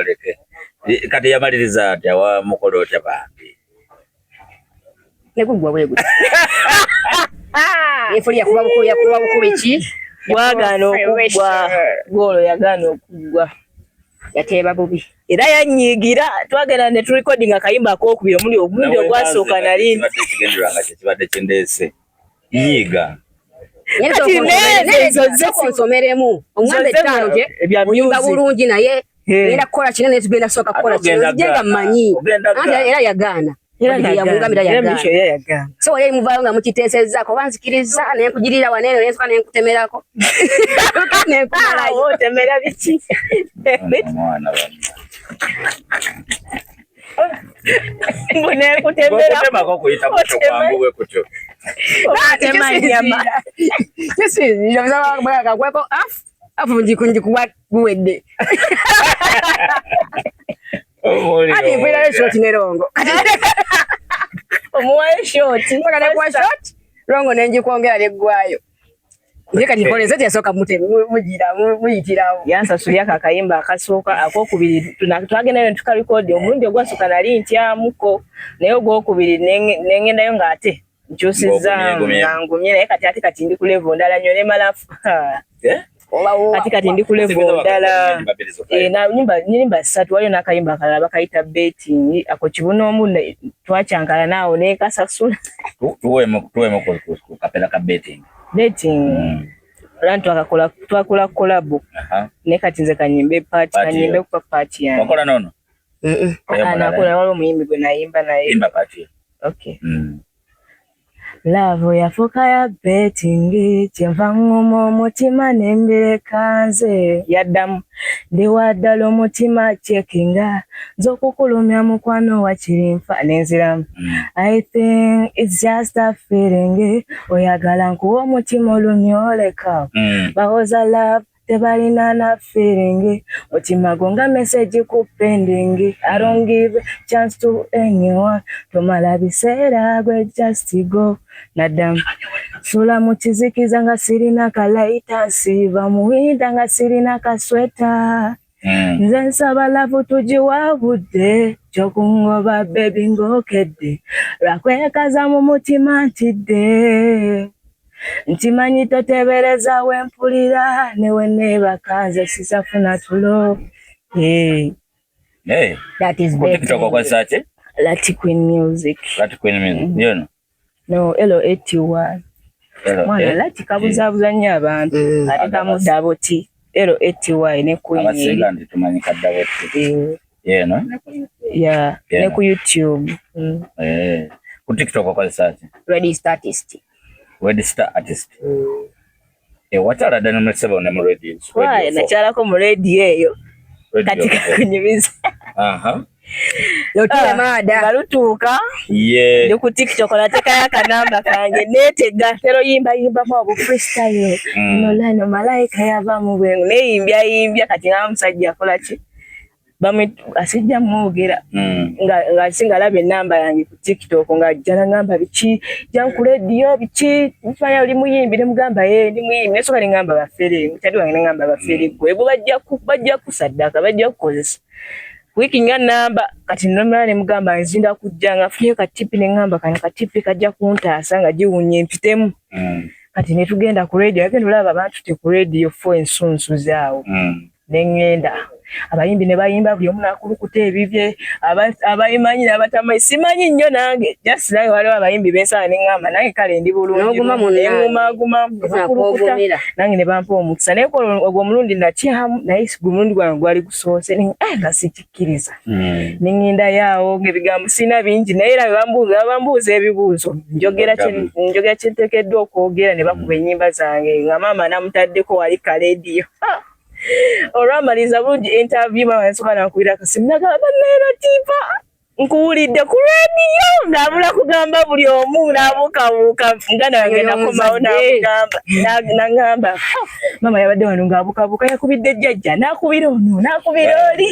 kati yamaliriza ati wa mukolo otya bambi nekugwa wego efuli yakuba bukubichi wagano okugwa golo yagano okugwa yateba bubi era yanyigira twagenda ne recording akayimba akokubira omuli obundi ogwasooka nali kigendera kibadde kindese nyiga nsomeremu omwambe ttano je oyimba bulungi naye era kukola kinene tugenda soka kukola kinene mmanyi era yagaana so yali muvayo nga mukiteesezzaako banzikiriza nenkugirira wanene nensoka nenkutemerako temera biki mbonekutemako kuyita kutyo kwambuwe kutyo kagweko afu njikuwa guwedde ati mpwirayo shoti ne rongo omuwayo shoti mpaka nekuwa shoti rongo nenjikwongera neggwayo nje kati nkoleze tyasooka muyitirawo yansasulya akayimba akasooka akokubiri twagendayo netukalikodi omulundi ogwasooka nali ntyamuko naye ogwokubiri nengendayo ngaate nkyusiza ngangumye naye kati ndi ku level ndala nnyo nemalafu kati ndi ku level ndala nyimba 3 waliyo n'akayimba akalala bakayita betting ako kibuna omu twakyankala naawo nekasasula tuwemu kapera ka betting Rantu twakola collab ne kati nze kanyimbe kanyimbe ku party yange wakola nono nakola waliwo muyimbi gwe nayimba naye imba party okay love yafuka ya betting kyenva ngoma omutima nemberekanze yaddamu ndi waddala omutima checkinga zokukulumya mukwano wa kirimfa nenziramu I think it's just a feeling oyagala nkuwa omutima olumyoleka bahoza love tebalina na feeling mutima gonga message ku pending I don't give chance to anyone tomala biseera gwe just go nadam sula mukizikiza nga sirina kalaita nsiba muwinda nga sirina kasweta nze nsaba lavu tugiwabudde kyokungoba bebi ngokedde lwakwekaza mu mutima ntidde ntimanyi totebereza wempulira newe nebakanze sisafuna tulo that is TikTok kwa sache Lati Queen Music yono no L81 mwana Lati kabuzabuza nnyo abantu ate kamudabo ti L80Y ne Queen abasinga ndi tumanyi kadabo ti no ne ku YouTube ku TikTok kwa sache Ready Statist watala dano msebo ne mu radio why nachala ko mu radio eyo katika kunyimiza lotule mada galutuka ndi ku TikTok nateka yakanamba kange netega tero yimba mu obu freestyle no lano malaika yava mu bwengu neyimbya kati ngamusajja akola ki bamwe asijja mwogera nga singa labe namba yange ku TikTok nga jana ngamba biki janku radio biki mfanya oli muyimbi ne mugamba ndi muyimbi nesoka ngamba bafere mutadi wange ngamba bafere gwebo bajja kusaddaka bajja kukozesa wiki nga namba kati nomala ne mugamba nzinda kujja nga fiye katipi ne ngamba katipi kajja kuntaasa nga giwunye mpitemu kati ne tugenda ku radio agenda olaba abantu te ku radio fo ensunsu zaawo nengenda abayimbi ne bayimba buli omu nakulukuta ebibye abayimanyi n'abatamanyi simanyi nnyo nange just naye waliwo abayimbi bensala ne ngamba nange kale ndi bulungi nguma nange ne bampa omukisa naye ogwo omulundi nakyamu naye gwe omulundi gwange gwali gusoose nga sikikkiriza nengenda yaawo ng'ebigambo sina bingi naye era bambuuza ebibuuzo njogera kyenteekeddwa okwogera ne bakuba ennyimba zange nga maama namutaddeko wali ka radio olwamaliza bulungi interview mama yasoka nakubira akasimu nagamba bannayira tipa nkuwulidde ku radio ng'abula kugamba buli omu n'abukabuuka nga nagenda kumawo n'agamba mama yabadde wano ng'abukabuuka yakubidde jjajja n'akubira ono n'akubira oli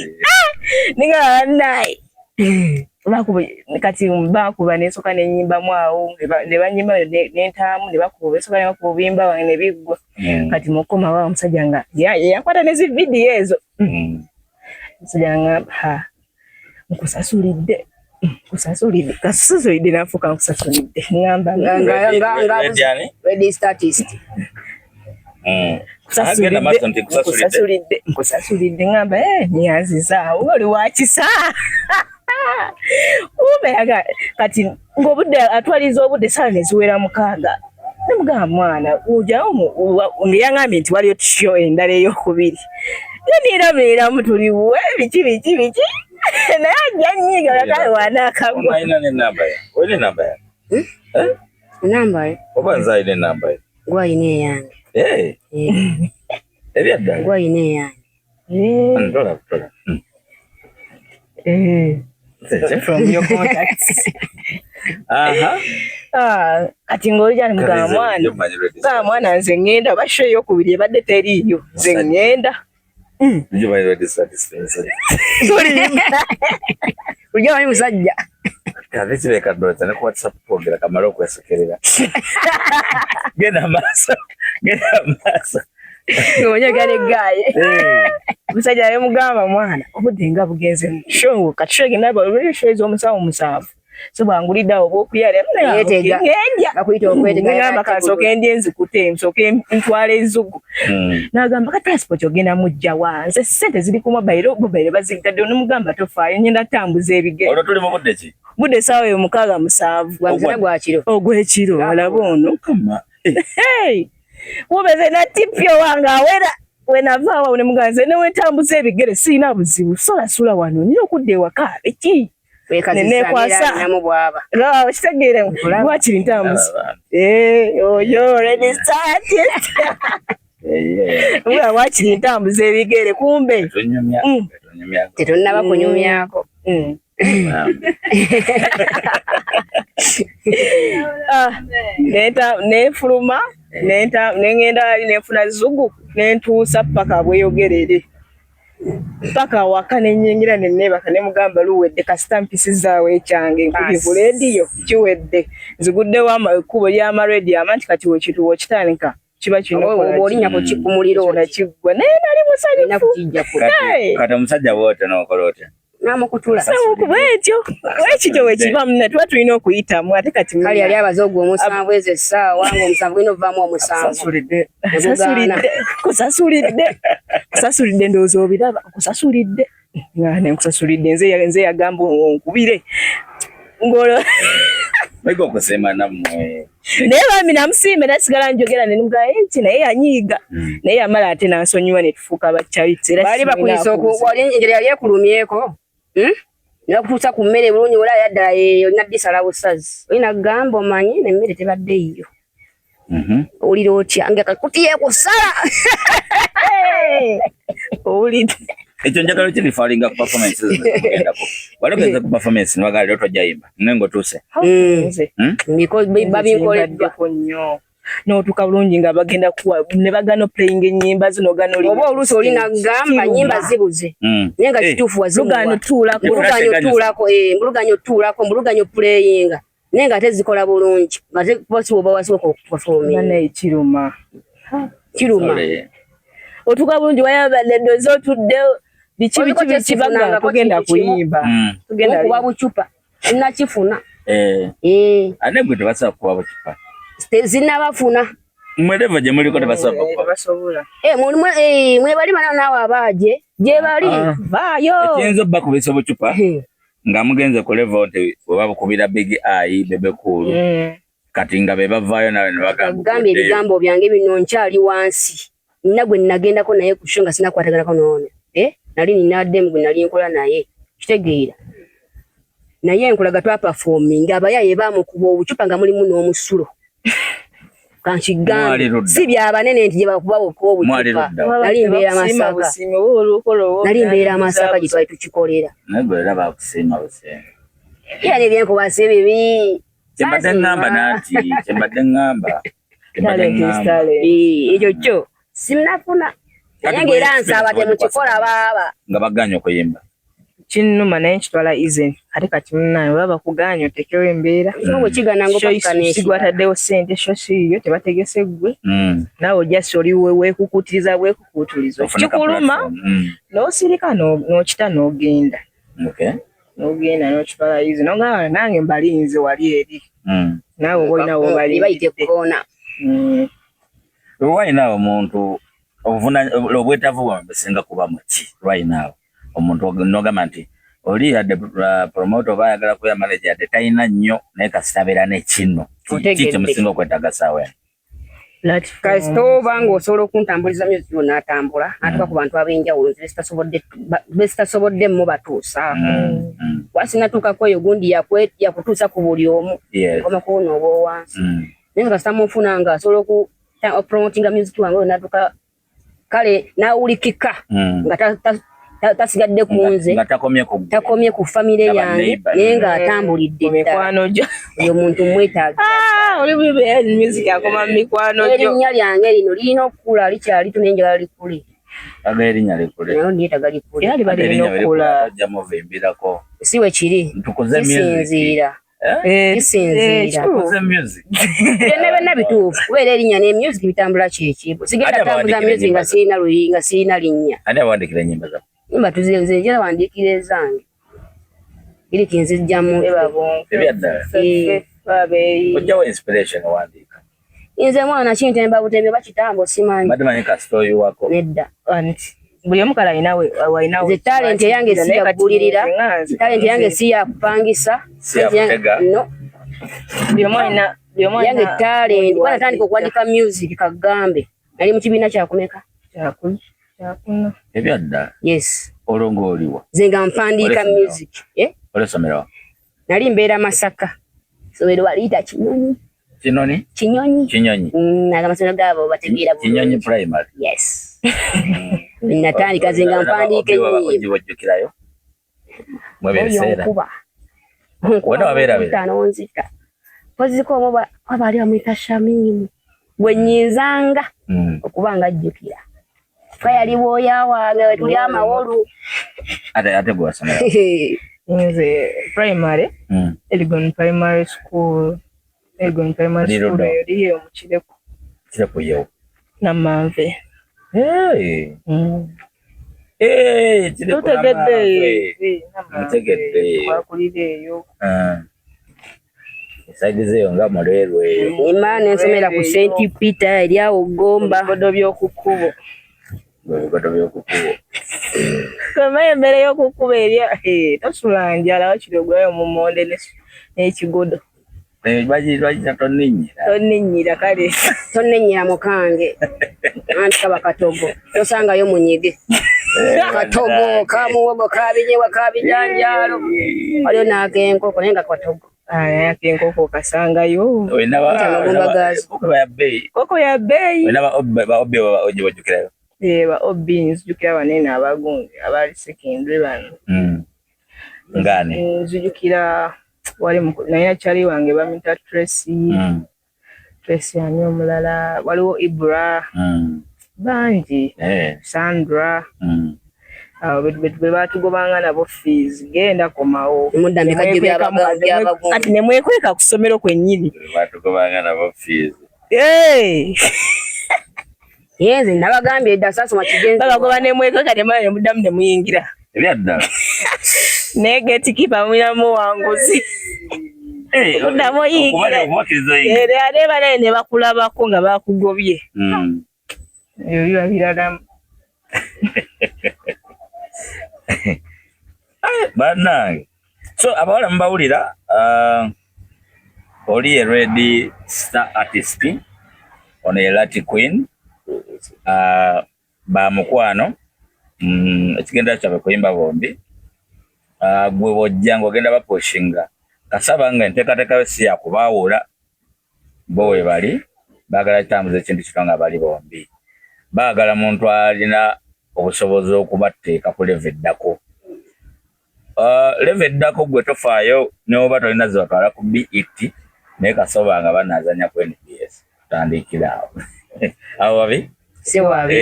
ninga naye kati bakuba n'esooka n'ennyimbamu awo ne banyimba n'entaamu ne bakuba esooka ne bakuba obuyimba wange ne biggwa kati mukomawo omusajja nga yakwata ne zividiyo ezo omusajja nga nkusasulidde kasusulidde nafuuka nkusasulidde ngamba nkusasulidde ngamba nyanzizaawo oli wakisa ubeyaga kati ng'obudde atwaliza obudde sala ne ziwera 6 nemugamba mwana ojawo ngeyangambye nti waliyo tisyo endala ey'okubiri nenirabeeramu tuliwe biki naye ajja nnyiga yakale wanaakagwa enamba ye obanza ayina enamba ye gwayina eyange ebyaddala gwayina eyange from your contacts. Kati ng'olija mugamba mwana nze ngenda basho ey'okubiri ebadde teriiyo nze ngenda Ujja wali musajja kabekireka dota ne ku WhatsApp kwogera kamala okwesekerera genda maaso ng'onyegala eggaye omusajja yamugamba mwana obudde nga bugenze show kati show egenda show ez'omusawo 7 so bwangulidde awo bw'okuyala ngamba kansooke ndye enzikute nsooke ntwala enzugu n'agamba ka transport ogenda mujja wanze ssente ziri ku mobile baziggadde n'omugamba tofaayo ngenda tambuza ebigere olwo tuli mu budde ki budde essaawa eyo 6:7 ogw'ekiro olaba ono wubeze na tipyo wange awera wenavaawo ne muganze newetambuza ebigere sirina buzibu solasula wano nina okudda ewaka beki nenekwasa kitegeere wakiri ntambuzi oyo ready started wakiri ntambuza ebigere kumbe tetonnaba kunyumyako nefuluma nengenda ali nefuna zugu nentuusa paka bweyogerere paka waka nenyingira nenebaka nemugamba luwedde kasita mpisizaawo ekyange nkubi ku lediyo kiwedde nziguddewo ekkubo ly'amarediyo amanti kati wekituwo kitandika kiba kinoolinyako kikumuliro nakigwa naye nali musanyufu kati omusajja bw'otyo n'okola otya namukutula wekityo wekivamu ne tuba tulina okuyitamu ate kati kali yali abaze ogwo 7 ezo essaawa ng'omusanvu gulina ovaamu 7 kusasulidde ndowooza obiraba kusasulidde nkusasulidde nze yagamba onkubire ngolo Baigo okusema nammwe naye bambi namusiime nasigala njogera nemugaa enti naye yanyiiga naye yamala ate nansonyiwa ne tufuuka bakyayitse baali bakuyisa wali engeri yali ekulumyeko nakutuusa ku mmere bulungi wala yaddala yeeyo naddisala busazi olina gamba omanyi nemmere tebadde iyo owulira otya nga kakutiye kusala owulidde ekyo njagala kirifalinga ku performance ezigendako walogenze ku performance nibagala lero tojayimba nengo tuuse babinkoleddwa nnyo n'otuuka bulungi nga bagenda kuwa ne bagana playing ennyimba zino gano oba oluusi olina gamba nnyimba zibuze naye nga kituufu mbuluganya otuulako mbuluganya oplayinga naye nga tezikola bulungi nga oba wasoboka okuperforminga kiruma otuuka bulungi wayambadde eddoozi otuddewo biki bagamba kugenda kuyimba kuba bucupa nakifuna ate gwe tebasobola kuba bucupa tezinabafuna mwereva gye muliko tebasobola mwebali bana naawe abaaje gye bali vaayo ekiyinza obbakubisa obucupa nga mugenze ku level nti weba bukubira big eye bebe cool kati nga be bavaayo nawe ne bagamba ebigambo byange bino nkyali wansi nina gwe nagendako naye ku show nga sinakwataganako noono nali ninaddemu gwe nali nkola naye kitegeera naye enkulaga twaperforminga abayaye baamukuba obucupa nga mulimu n'omusulo kankigambe si byabanene nti gye bakuba okuba obucupa nali mbeera amasaka gye twali tukikolera naye gwe era baakusiima busiima Yani byenko basibibi. Chembadde ngamba nati, chembadde ngamba. Ekyo kyo simnafuna. Yange era nsaba temukikola baba. Nga baganya okuyimba. Kinnuma naye nkitwala izen ate kati munnange baba kuganya otekewo embeera bwe kigana ngokigwataddewo ssente sho siiyo tebategese ggwe naawe ojjasi oli weekukutiriza bwekukutuliza kikuluma n'osirika n'okita n'ogenda n'ogenda n'okitwala izen nogamba nange mbalinze wali eri naawe oba olinawo balibayitekoona right now omuntu obwetaavu bwamwe businga kuba muki right now omuntu nogamba nti oli yadde promoter oba ayagala kuya manager yadde talina nnyo naye kasitabeera n'ekino kiki musinga okwetaaga saawa kasita oba ng'osobola okuntambuliza music yo n'atambula atuka ku bantu ab'enjawulo besitasobodde mu batuusaako wasinatuukako eyo gundi yakutuusa ku buli omu koma kuwona oba owansi naye nga kasita mufuna nga asobola okupromotinga music wange n'atuuka kale n'awulikika nga tasigadde kunze takomye ku famire yange naye ng'atambulidde mikwano gyo oyo muntu mwetaaga oli bibe music akoma mikwano gyo erinnya lyange lino lirina okukula likyali tu nenjagala likule erinnya likule nayo ndyetaaga likule era liba lirina okukula jamuvimbirako si we kiri kisinziira byonna bituufu kubeera erinnya ne music bitambula kyeki sigenda tambuza music nga sirina linnya ani awandikira ennyimba zammwe nyimba tuzinjira wandiikira ezange iri kinzijjamu ebyaddala ojjawo inspiration owandiika nze mwana kintemba butembe bakitambo simanyi badimanyi kasitoyi wako nedda buli omu kale walinawo nze talent yange siyaggulirira talent yange siyakupangisa no yange talent wanatandika okuwandika music kagambe nali mu kibiina kyakumeka kyakuna ebyaddala yes olwo ng'oliwa nze nga mpandiika music olesomerawa nali mbeera Masaka somero baliyita Kinyonyi amasomero gaabo bategeera Kinyonyi primary yes natandika nze nga mpandiika ennyimba ojjukirayo mwebiseera wena wabeera poziko omu wabali bamwita Shamimu gwe nnyinzanga okuba nga ajjukira yali bwoya wange wetuli amawolu ate gwasomera nze primary Elgon Primary School eriyo mu Kireko yewo Namanve tutegedde twakulira eyo esagizeeyo nga mulwerweyo imana ensomera ku St. Peter eri awo Gomba bigodo by'okukkubo ebigoto by'okukkubo kamaye emmere y'okukkuba erya tosula njala wakiri ogulayo mu mmonde n'ekigodo bagiyita tonninnyira kale tonninnyira mukange anti kaba katogo tosangayo munyige katogo kamuwogo kabinyewa kabijanjalo waliyo n'akenkoko naye nga katogo akenkoko kasangayo koko ya bbeeyi ojibojjukirayo ba obbi nzijukira banene abagunge abali secondary bano ngane nzijukira wali naye akyali wange bamita Tracy ani omulala waliwo Ibra bangi Sandra bwe batugobanga nabo fees genda komawo kati nemwekweka ku ssomero kwennyini batugobanga nabo fees yenze nabagambye edda sasoma kigenzi bagagoba nemwekweka temala nemuddamu nemuyingira ebyaddala naye getikipa mwinamu wanguzi okuddamu oyingira ate banaye ne bakulabako nga bakugobye ebyo biba biralamu bannange so abawala mubawulira oli ye Red Star artist ono ye Lati Queen bamukwano ekigenda kyabwe kuyimba bombi gwe bojja ng'ogenda bapushinga kasaba nga enteekateeka si yakubaawula bo we bali baagala kitambuza ekintu kito nga bali bombi baagala muntu alina obusobozi okubateeka ku leva eddako Leve dako gwe tofaayo n'oba tolina zibatwala ku BET naye Kasoba nga banazanya ku NBS tandikira awo. Awo wabi? Si wabi.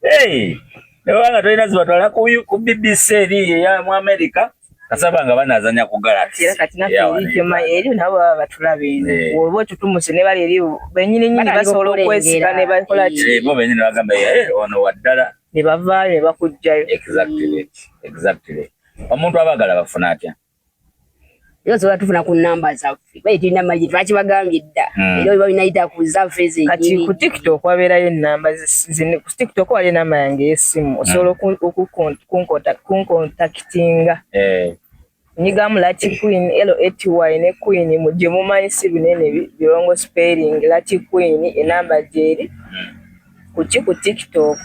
Hey, nebanga tolina zibatwala ku BBC eri ya mu America Kasoba nga banazanya ku Galaxy. Era kati nakyo eri nabo batulabe. Obo tutumuse ne bali eri benyini basobola okwesika ne bakola ki. Bo benyini bagamba ono waddala ne bavaayo ne bakujjayo. Exactly. Omuntu abagala bafuna atya? Yozo batufuna ku namba zaffe. Bayita namba yitu bakibagambye dda. Era baba binayita ku zaffe ze. Kati ku TikTok wabeerayo namba zine. Ku TikTok wali namba yange y'essimu. Osobola kunkontaktinga. Nyigamu Lati Queen L-A-T-Y ne Queen mujje mumanyi si binene birongo spelling Lati Queen enamba jeri. Ku TikTok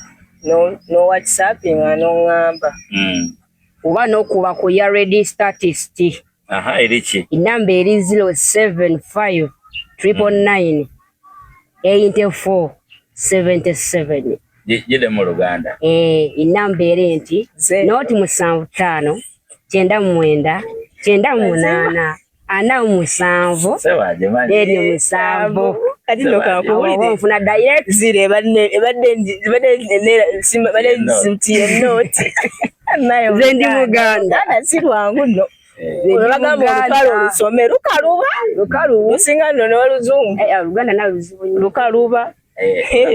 no WhatsApping ngamba. Oba n'okuba ku ya ready statist. Aha, erichi. Inamba eri 075 999 8477. Jide mu Luganda. Inamba eri nti noti 75 99 98 47 Sewa jamani. Eri 7 kati noka kuwulide nfuna direct zire badde simtie note nayo zendi Muganda ana silwangu no olagamba lukaluba lusinga nno n'oluzungu Luganda naluzungu lukaluba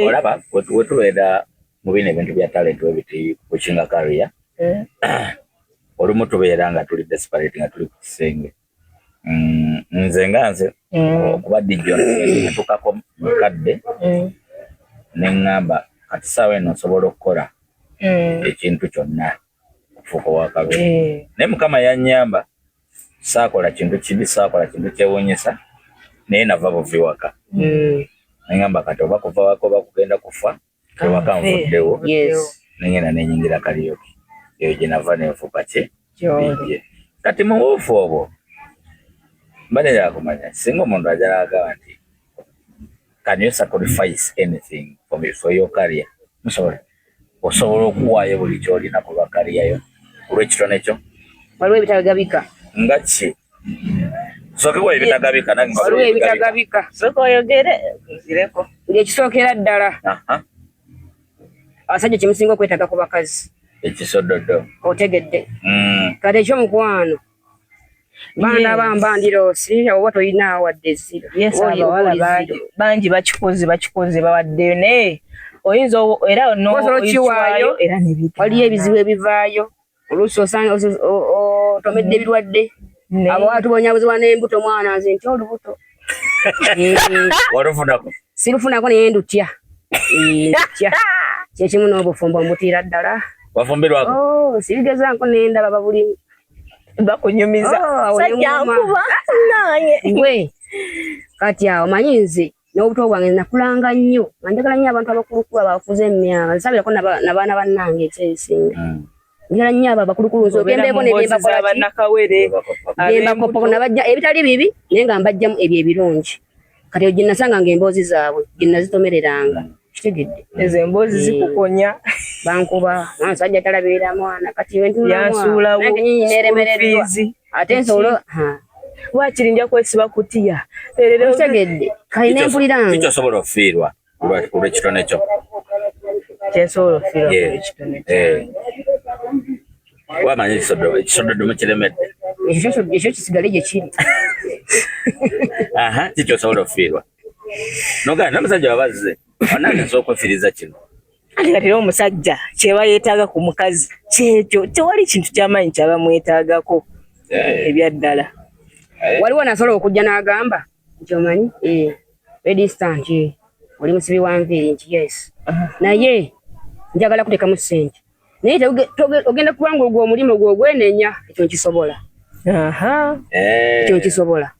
olaba wetubeera mu bino ebintu bya talent webiti kuchinga career olumu tubeera nga tuli desperate nga tuli ku kisenge nze okuba dijjo natukako mukadde neŋŋamba kati saawa eno osobola okukola ekintu kyonna okufuuka owakabe naye Mukama yannyamba saakola kintu kibi saakola kintu kyewuunyisa naye nava buvi waka neŋŋamba kati oba kuva waka oba kugenda kufa ewaka nvuddewo nengenda nenyingira kaliyoki eyo gye nava nenfuuka bijje kati mu buufu obwo mbanera akumanya singa omuntu ajala agamba nti can you sacrifice anything for your career osobola okuwaayo buli kyolina ku lwa career yo olw'ekitone kyo waliwo ebitagabika nga ki sookebwa ebitagabika nange waliwo ebitagabika soka oyogere nzireko ng'ekisookera ddala abasajja kimusinga okwetaaga ku bakazi ekisododo otegedde kati ekyomukwano banda bambandiroosi oba toyina wadde eziro abawala bangi bakikoze bawaddeyo naye oyinza era nokiwaayo waliyo ebizibu ebivaayo oluusi osanga otomedde ebirwadde abawala tubonyabuzibwa n'embuto mwana nze nti olubuto walufunako sirufunako naye ndutya kyekimu n'obufumbo mbutiira ddala wafumbirwako sibigezanko nendaba babulimu bakunyumiza sajja nkuba nanye gwe kati awo manyi nze n'obuto bwange nakulanga nnyo nga njagala nnyo abantu abakulukulu abakuze emyaka nsabirako n'abaana bannange ekyesinga njagala nnyo abo abakulukulu nze ogendeeko nebyebakopo nabajja ebitali bibi naye nga mbajjamu ebyo ebirungi kati gye nasanga nga emboozi zaabwe gye nazitomereranga kitegedde ezo emboozi zikukonya bankuba omusajja talabeera mwana kati yansuulawo neremereddwa ate nsobola wakiri nja kwesiba kutiya kitegedde kalina empuliranga kikyosobola okufiirwa olw'ekitone kyo kyensobola okufiirwa olw'ekitone wamanyi ekisododo mukiremedde ekyo kisigale gye kiri kikyosobola okufiirwa nogana n'omusajja wabazze onange nsobola okwefiiriza kino ate kati era omusajja kyeba yeetaaga ku mukazi kyekyo tewali kintu ky'amaanyi kyaba mwetaagako ebyaddala waliwo nasobola okujja n'agamba nti omanyi redistant oli musibi wa nviiri nti yes naye njagala kuteekamu ssente naye ogenda kubanga ogwo omulimu gwe ogwenenya ekyo nkisobola ekyo nkisobola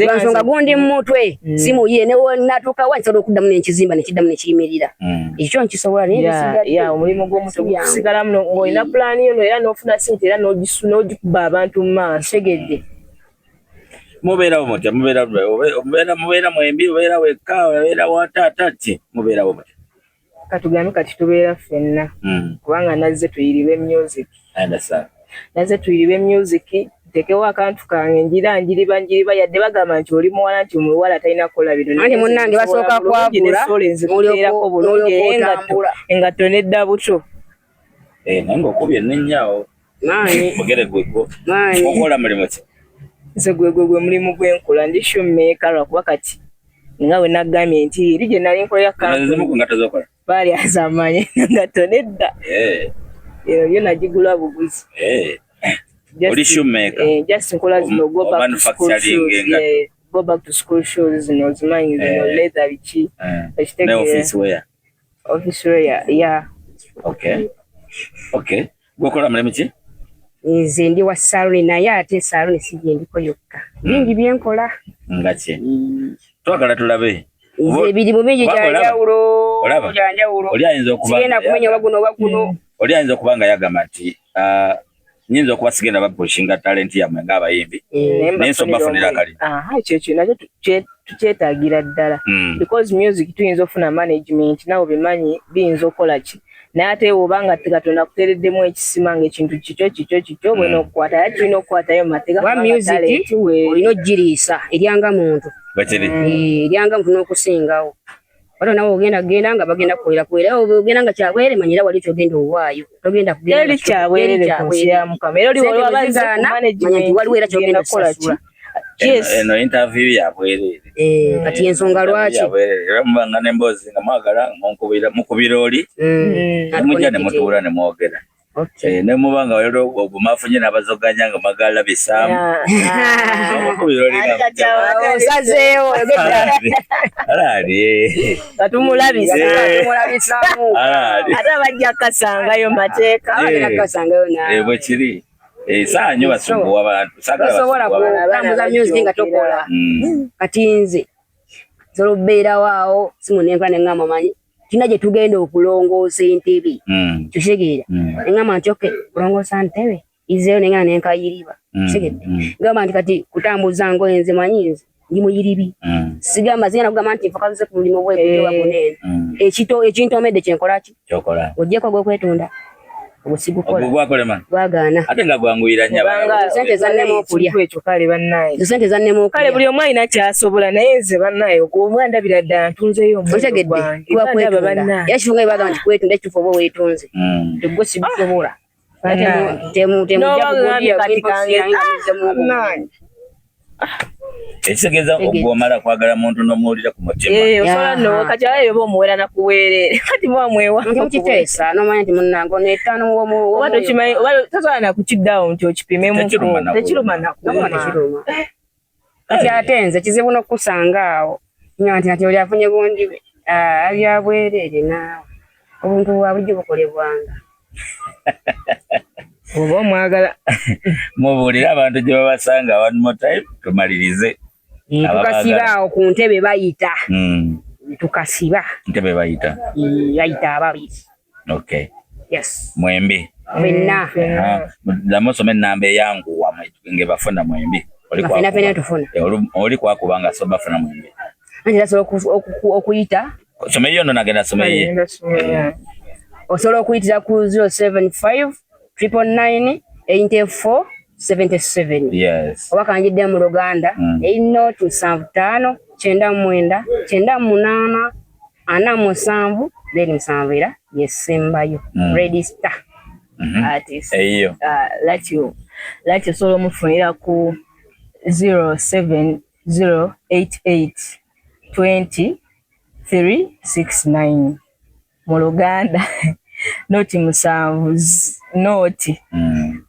lwansonga gundi mu mutwe simuye natuuka wa nsobola okuddamu nenkizimba nekiddamu nekiyimirira ekyo nkisobola naye omulimu gw'omutwe gusigalamu ng'olina pulaani yo era n'ofuna ssente era n'ogikuba abantu mu maaso tegedde mubeerawo mutya mubeera mwembi mubeera wekka mubeera wataata ki mubeerawo mutya katugambe kati tubeera ffenna kubanga nazze tuyiribe music. Nazze tuyiribe music tekewo akantu kange njiriba yadde bagamba nti oli muwala nti omuwala talina kukola bino. Anti munnange basooka kwabula olyoko bulungi engatto nedda buto. Nange okubye nennyaawo mugere gwegwo okola mulimu ki? Nze gwe mulimu gwenkola ndi shoemaker lwakuba kati nga bwe naggambye nti eri gye nali nkolera baali azamanye engatto nedda eyo nagigula buguzi. Oli shoemaker? Just nkola zino go back to school shoes. Go back to school shoes zino zimanyi zino leather biki. Ne office wear? Office wear, yeah. Okay. Gwokola mulimu ki? Nze ndi wa saluni naye ate saluni sigindiko yokka. Bingi byenkola. Nga ki? Twagala tulabe. Nze ebirimu bingi janjawulo. Oli ayinza okuba sigenda kumenya waguno. Oli ayinza okuba nga yagamba nti nyinza okuba sigenda bapushinga talent yammwe ng'abayimbi naye so bafunira kalina. Ekyo nakyo tukyetaagira ddala because music tuyinza ofuna management nawe bimanyi biyinza okukola ki naye ate obanga Katonda kuteereddemu ekisima ng'ekintu kikyo bwena okukwata ate tulina okukwatayo mateeka wa music olina ogiriisa eryanga muntu eryanga muntu n'okusingawo wano nawe ogenda nga bagenda kuwera ogenda nga kyabwere manyira wali kyogenda owaayo togenda kugenda kyabwere ya Mukama era oli wabazaana manyi waliwo era kyogenda kusasula. Eno interview yabwerere kati ensonga lwaki era mubanga n'emboozi nga mwagala mukubira oli mujja ne mutuula ne mwogera ne mubanga lero obumafunye n'abazoganya nga magala bisaamu mukubira oli osazeewo alaali katumulabisaamu ate abajja kasangayo mateeka bwe kiri saa nnyo basumbuwa abantu sobola kutambuza music nga tokola kati nze zolobbeerawo awo simunenka neŋŋamba manyi kina gye tugenda okulongoosa entebe kyotegeera neŋŋamba nti oke kulongoosa ntebe izeeyo neŋŋana nenkayiriba kyotegedde ngamba nti kati kutambuza ngoye nze manyi nze ndi muyiribi sigamba zigenda kugamba nti nfakazize ku mulimu bwewa guneeno ekintomedde kyenkolaki ojjeko gw'okwetunda gwagaana ate nga gwanguyira nnyo sente zannemu okulya sente zannemu okulya kale buli omu alina kyasobola naye nze bannaye okuba ndabira ddala ntunzeyo otegedde kuba kwetunda era kifunga bagamba nti kwetunda ekitufu oba weetunze tegwe sibisobola ekitegeeza ogwomala kwagala muntu n'omuwulira ku mutima osobola no kati ayo oba omuwera nakuweerere kati mwamwewa mukiteesa nomanya nti munnango n'ettaano oba tokimanyi oba tosobola nakukiddawo nti okipimemu tekiruma nakuluma kati ate nze kizibu n'okusanga awo nyamba nti nati oli afunye bundi bwe abyabwereere naawe obuntu bwa bulijjo bukolebwanga oba omwagala mubuulire abantu gye babasanga one more time tumalirize tukasiba awo ku ntebe bayita tukasiba ntebe bayita ababiri yes mwembi fenna lamusoma ennamba eyanguwa nge bafuna mwembi oli kwakubanga so bafuna mwembi anti asobola okuyita someyo nno nagenda someye osobola okuyitira ku 075 999 8477 yes oba kanjidde mu Luganda 875 99 98 47 then 7 yesembayo register artist eyo lati osobola omufunira ku 07088 20 369 mu Luganda noti 7 noti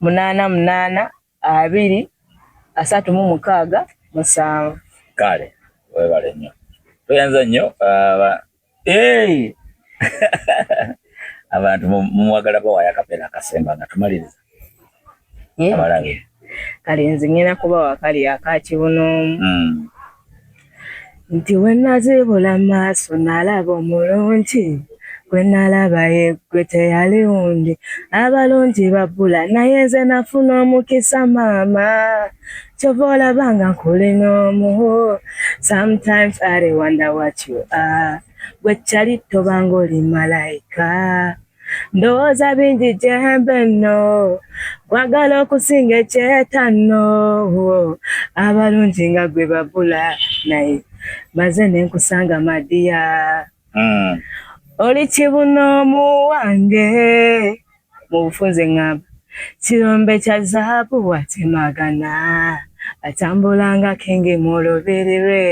88 2 36 7 kale webale nnyo toyanza nnyo abantu mumwagala bawayo akapeera akasemba nga tumaliriza abalage kale nze ngenda kubawa kali akakibuno nti wenazibula maaso nalaba omulungi gwe nalaba yeggwe teyali wundi abalungi babbula naye nze nafuna omukisa maama kyova olaba nga nkuli n'omu sometimes I wonder what you are gwe kyali tobanga oli malayika ndowooza bingi jembe nno wagala okusinga ekyetano abalungi nga gwe babula naye maze nenkusanga madiya oli kibunoomu wange mu bufunze ngamba kirombe kya zaabu watemagana atambulanga kenge muloberere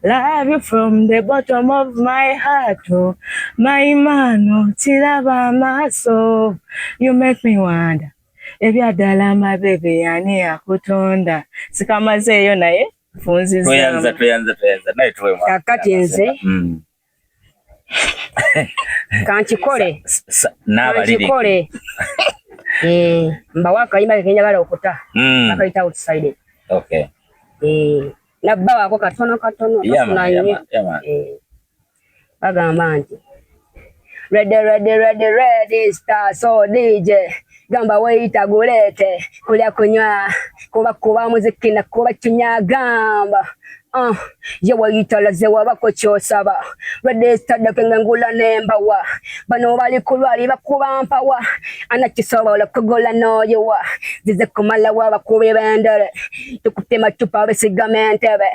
love you from the bottom of my heart oh, my man kiraba amaaso you make me wonder ebyaddala amabebe ani akutonda sikamazeeyo naye funzizamu toyanza naye tuwe kakati nze kankikole kankikole mbawa akayimba kenjagala okuta akayita outside nabba wako katono bagamba nti ready star so DJ gamba weita gulete kulya kunywa kuba muziki na kuba kinyagamba ye wayitalaze wabako kyosaba ready star dakengula nembawa bano bali kulwali bakuba mpawa anakisobola kugola noyewa zize kumala wabakubi bendere tukutema tupa besigamentebe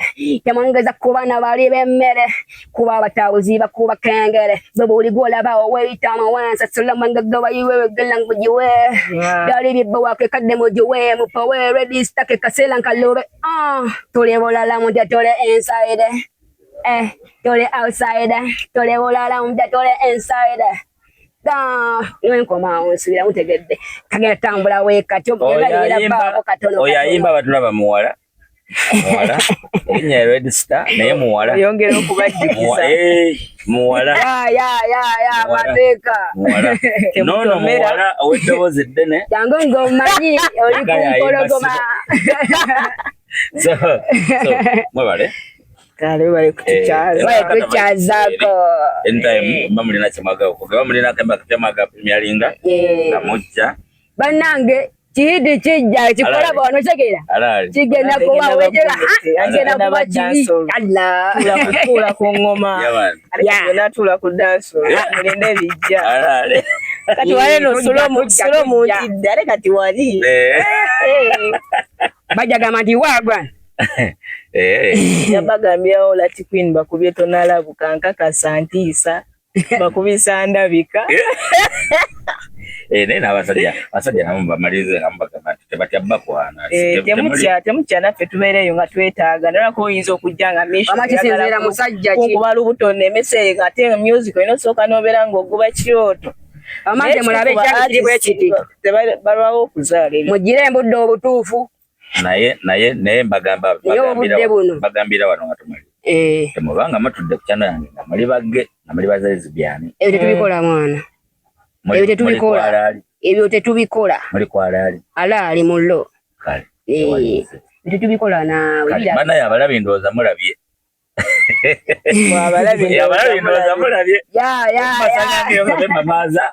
yamongeza kuba na bali bemmere kuba batawuzi bakuba kengere bobuli gola bawo weita mawansa sulamanga gawa yiwe gelangu jiwe dali bibo wake kademo jiwe mupawe ready star ke kasela nkalobe tole bolala mu tole inside tole outside tole bolala mu tole inside niwe nkoma onsubira mutegedde kagenda tambula weka oyayimba batulaba muwala enya Red Star naye muwala yongera okubajjukiza muwala mateka nono muwala ow'eddoboozi eddene jangu ng'omanyi oli kumpologoma so mwebale kale bali kutukyazaako anytime bamulina kyemwaga okuga bamulina akemba kyemwaga Premier mujja bannange kiyidi kijja kikola bono kigera kigenda kuba wejera agenda kuba kibi tula ku ngoma agenda tula ku dance mulinde bijja kati wale no solo mu dare kati wali bajaga mandi wagwa yabagambya Olati Queen bakubye tonala bukanka santiisa bakubisa ndabika nena abasajja nabo bamalize nambagamba tebatya bakwana temutya naffe tubeereyo nga twetaaga nalako oyinza okujja nga amakisinzira musajja kuba lubuto nemese ate music olina osooka n'obeera ng'oguba kirooto amate mulabe ekyakiri bwe kiti balwawo okuzaala mugire embudde obutuufu naye mbagambira wano nga tumali temubanga matudde ku kyano yange nga muli bagge nga muli bazalizi byani ebyo tetubikola mwana ebyo tetubikola muli kwalaali alaali mullo ebyo tetubikola naawe banaye abalabi ndowooza mulabye abalabi ndowooza mulabye ya bamaaza